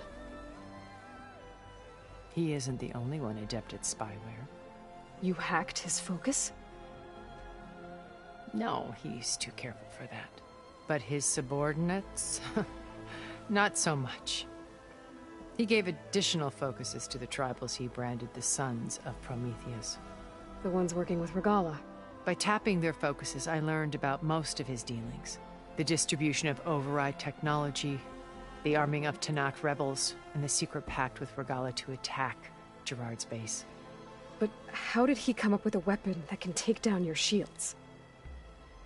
He isn't the only one adept at spyware. You hacked his focus? No, he's too careful for that. But his subordinates? Not so much. He gave additional focuses to the tribals he branded the Sons of Prometheus. The ones working with Regala. By tapping their focuses, I learned about most of his dealings. The distribution of override technology, the arming of Tanakh rebels, and the secret pact with Regala to attack Gerard's base. But how did he come up with a weapon that can take down your shields?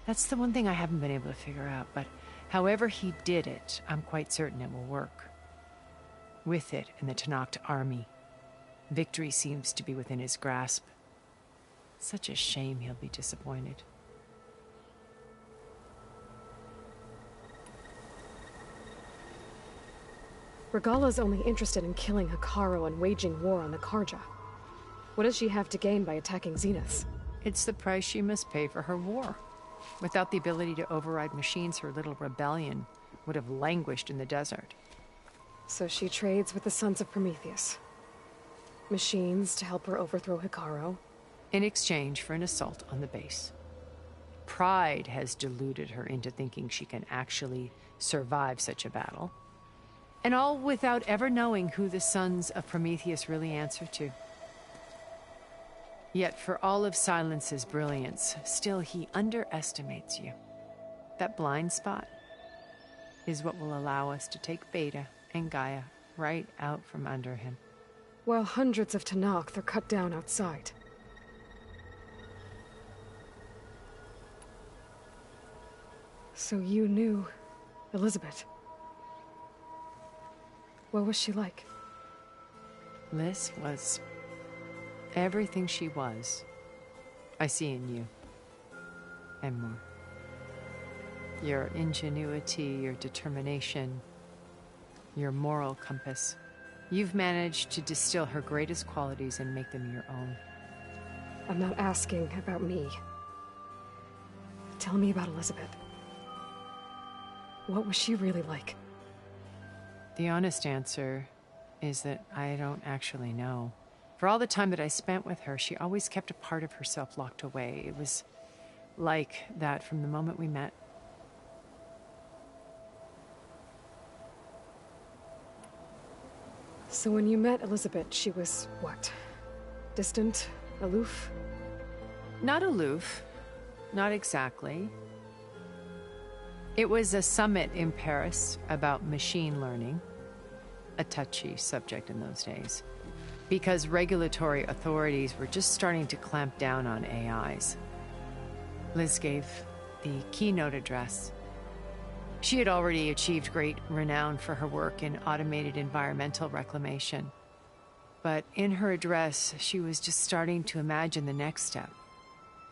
That's the one thing I haven't been able to figure out, but however he did it, I'm quite certain it will work. With it and the Tanakh army, victory seems to be within his grasp. Such a shame he'll be disappointed. Regala's only interested in killing Hekarro and waging war on the Karja. What does she have to gain by attacking Zenith? It's the price she must pay for her war. Without the ability to override machines, her little rebellion would have languished in the desert. So she trades with the Sons of Prometheus. Machines to help her overthrow Hekarro. In exchange for an assault on the base. Pride has deluded her into thinking she can actually survive such a battle. And all without ever knowing who the Sons of Prometheus really answer to. Yet for all of Silence's brilliance, still he underestimates you. That blind spot is what will allow us to take Beta and Gaia right out from under him. While hundreds of Tanakh are cut down outside. So you knew Elizabeth. What was she like? Liz was everything she was. I see in you. And more. Your ingenuity, your determination, your moral compass. You've managed to distill her greatest qualities and make them your own. I'm not asking about me. Tell me about Elizabeth. What was she really like? The honest answer is that I don't actually know. For all the time that I spent with her, she always kept a part of herself locked away. It was like that from the moment we met. So when you met Elizabeth, she was what? Distant? Aloof? Not aloof. Not exactly. It was a summit in Paris about machine learning. A touchy subject in those days. Because regulatory authorities were just starting to clamp down on AIs. Liz gave the keynote address. She had already achieved great renown for her work in automated environmental reclamation. But in her address, she was just starting to imagine the next step.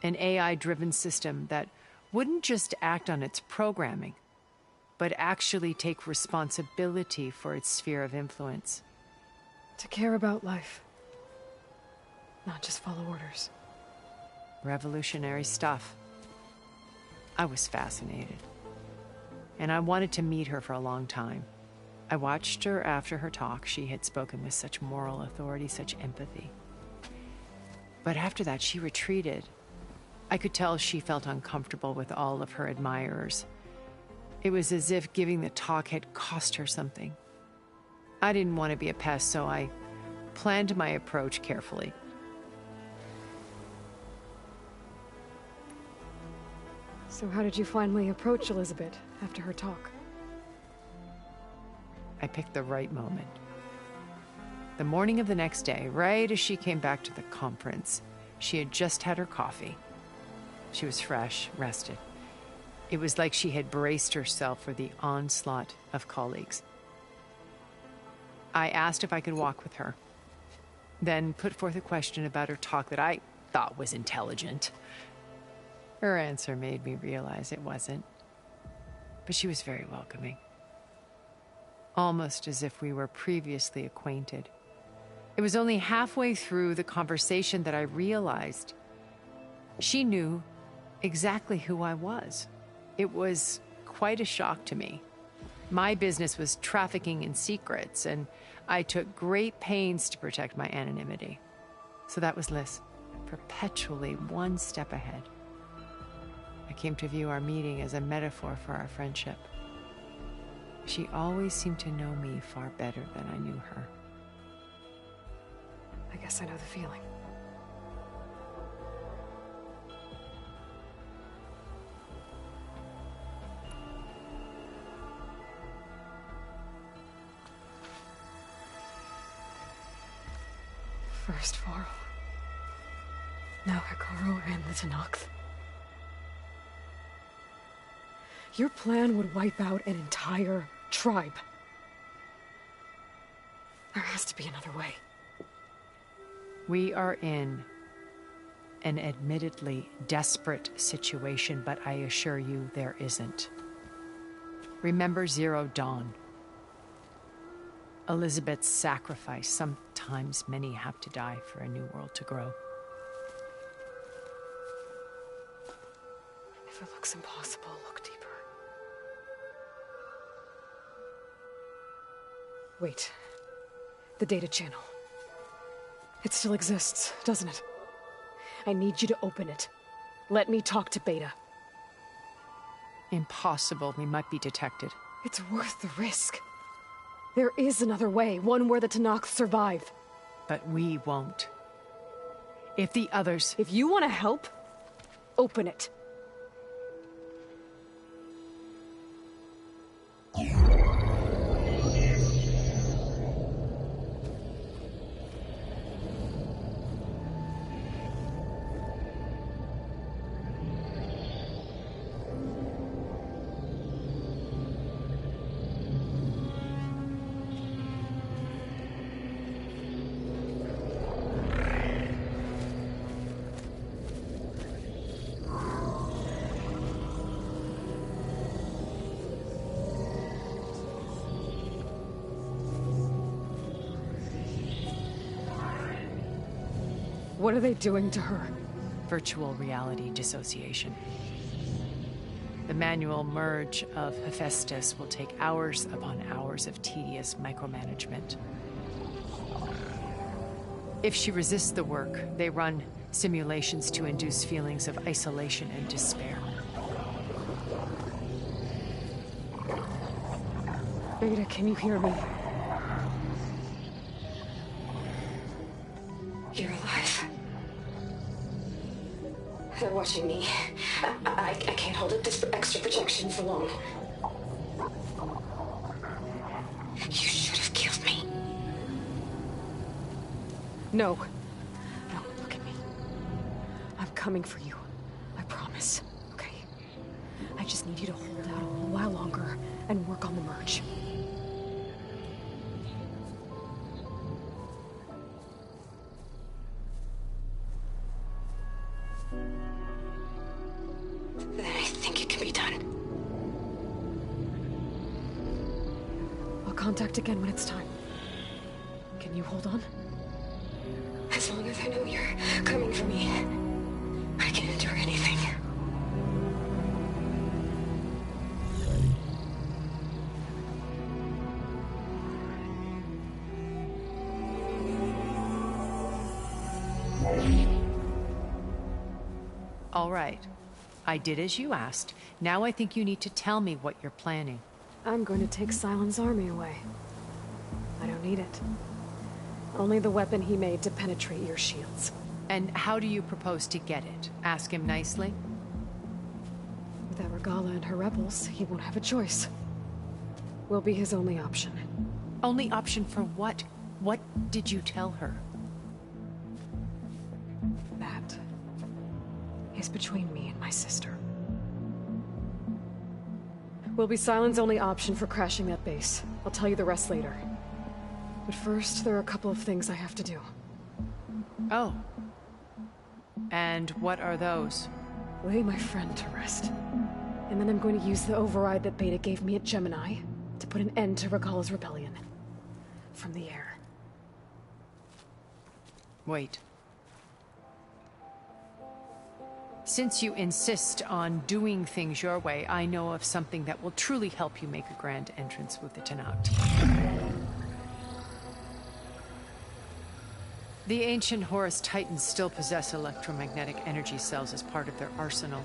An AI-driven system that wouldn't just act on its programming, but actually take responsibility for its sphere of influence. To care about life, not just follow orders. Revolutionary stuff. I was fascinated. And I wanted to meet her for a long time. I watched her after her talk. She had spoken with such moral authority, such empathy. But after that, she retreated. I could tell she felt uncomfortable with all of her admirers. It was as if giving the talk had cost her something. I didn't want to be a pest, so I planned my approach carefully. So how did you finally approach Elizabeth after her talk? I picked the right moment. The morning of the next day, right as she came back to the conference, she had just had her coffee. She was fresh, rested. It was like she had braced herself for the onslaught of colleagues. I asked if I could walk with her, then put forth a question about her talk that I thought was intelligent. Her answer made me realize it wasn't, but she was very welcoming. Almost as if we were previously acquainted. It was only halfway through the conversation that I realized she knew exactly who I was. It was quite a shock to me. My business was trafficking in secrets, and I took great pains to protect my anonymity. So that was Liz, perpetually one step ahead. I came to view our meeting as a metaphor for our friendship. She always seemed to know me far better than I knew her. I guess I know the feeling. First Varl, now Hikaru and the Tenakth. Your plan would wipe out an entire tribe. There has to be another way. We are in an admittedly desperate situation, but I assure you there isn't. Remember Zero Dawn. Elizabeth's sacrifice. Sometimes many have to die for a new world to grow. If it looks impossible, look deeper. Wait. The data channel. It still exists, doesn't it? I need you to open it. Let me talk to Beta. Impossible. We might be detected. It's worth the risk. There is another way, one where the Tenakth survive. But we won't. If the others... If you want to help, open it. What are they doing to her? Virtual reality dissociation. The manual merge of Hephaestus will take hours upon hours of tedious micromanagement. If she resists the work, they run simulations to induce feelings of isolation and despair. Beta, can you hear me? You're alive. They're watching me. I can't hold up this extra protection for long. You should have killed me. No. No, look at me. I'm coming for you. I promise. Okay? I just need you to hold out a little while longer and work on the merge. Then I think it can be done. I'll contact again when it's time. Can you hold on? As long as I know you're coming for me, I can endure anything. All right. I did as you asked. Now I think you need to tell me what you're planning. I'm going to take Silent's army away. I don't need it. Only the weapon he made to penetrate your shields. And how do you propose to get it? Ask him nicely? Without Regala and her rebels, he won't have a choice. We'll be his only option. Only option for what? What did you tell her? That is between me and my sister. Will be Silent's only option for crashing that base. I'll tell you the rest later. But first, there are a couple of things I have to do. Oh. And what are those? Lay my friend to rest. And then I'm going to use the override that Beta gave me at Gemini to put an end to Regala's rebellion. From the air. Wait. Since you insist on doing things your way, I know of something that will truly help you make a grand entrance with the Tenakth. The ancient Horus Titans still possess electromagnetic energy cells as part of their arsenal.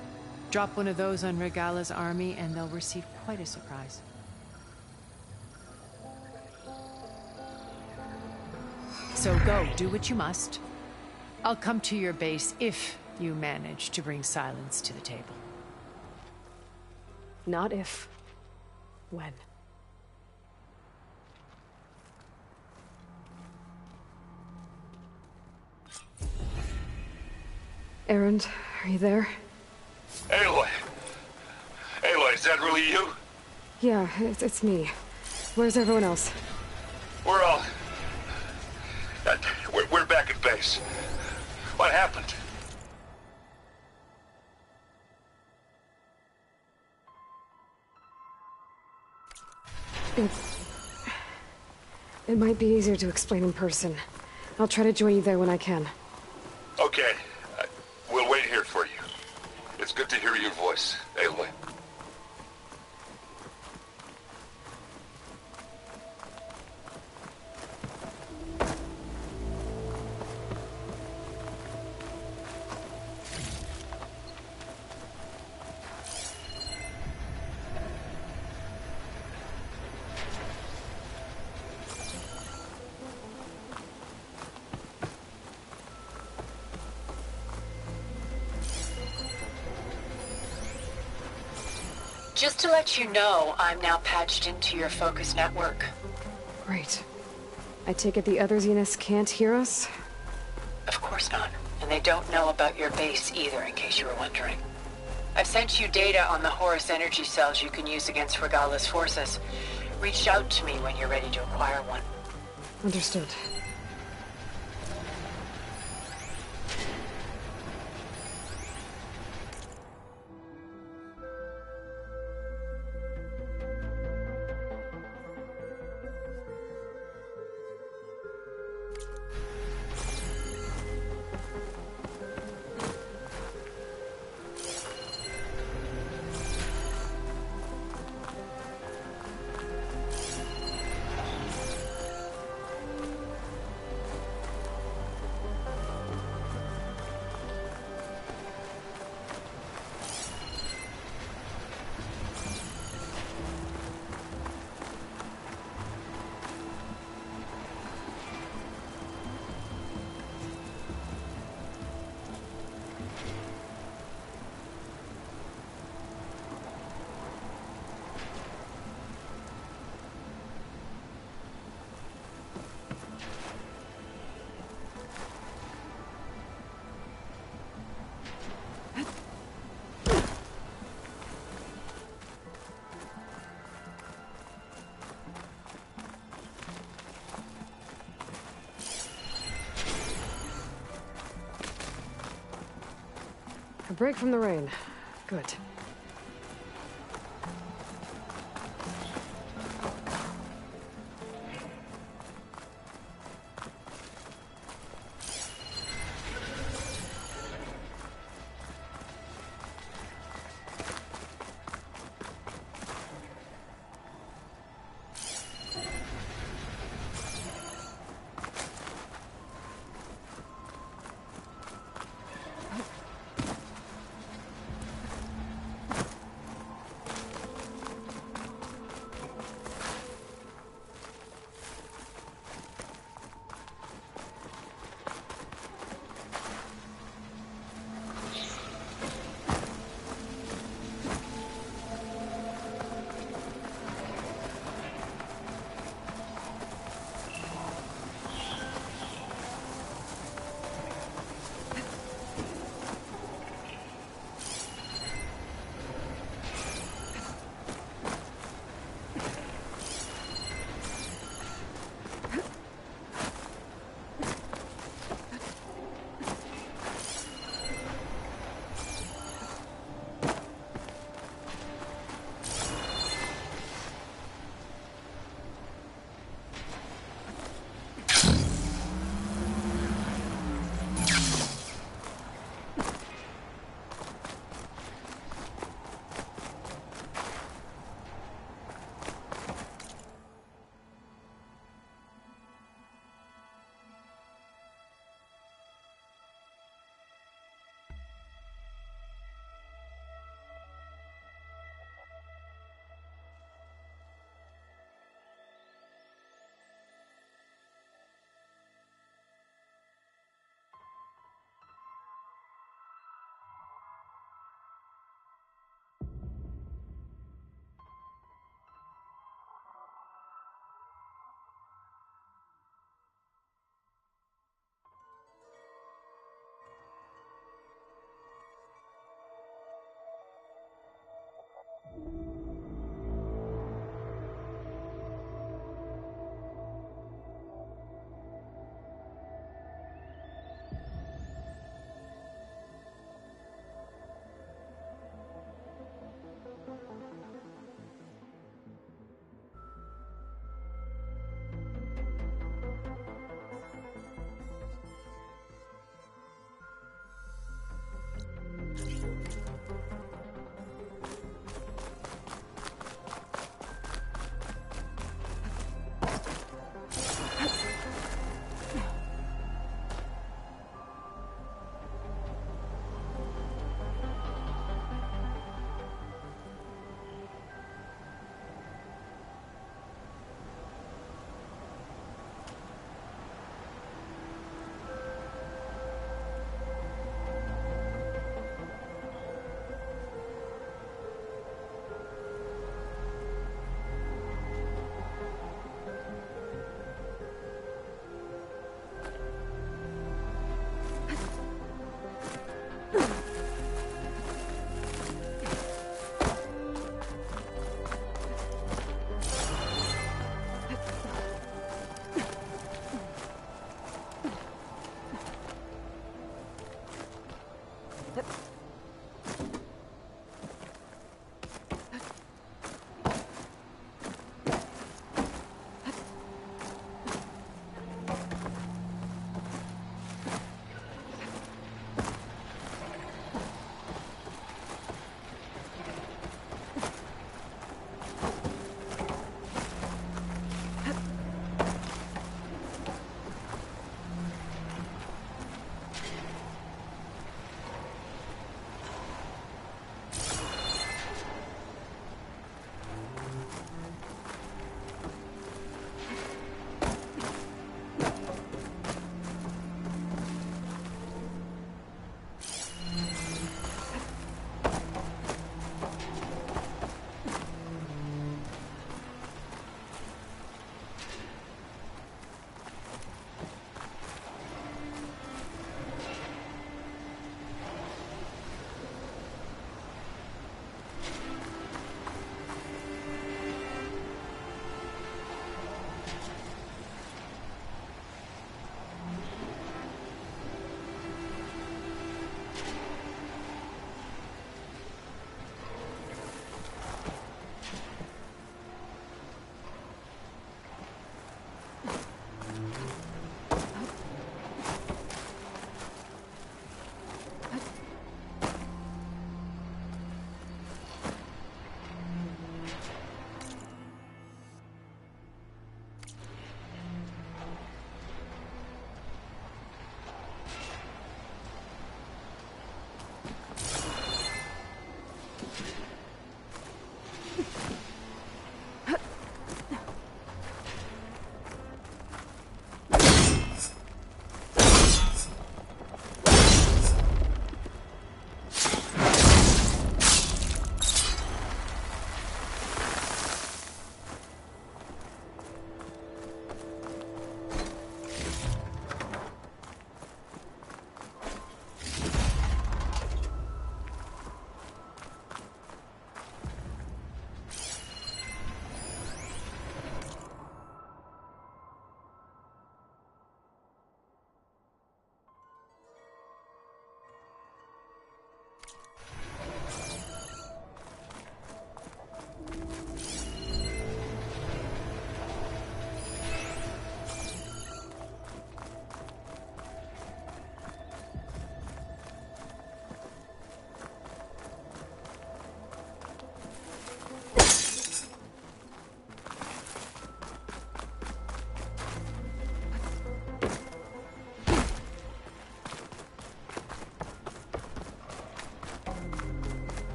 Drop one of those on Regala's army and they'll receive quite a surprise. So go, do what you must. I'll come to your base if you manage to bring Silence to the table. Not if. When. Erend, are you there? Aloy! Aloy, is that really you? Yeah, it's me. Where's everyone else? We're all... We're back at base. What happened? It might be easier to explain in person. I'll try to join you there when I can. Okay. We'll wait here for you. It's good to hear your voice, Aloy. Just to let you know, I'm now patched into your focus network. Great. I take it the other Zeniths can't hear us? Of course not. And they don't know about your base either, in case you were wondering. I've sent you data on the Horus energy cells you can use against Regala's forces. Reach out to me when you're ready to acquire one. Understood. break from the rain. Good.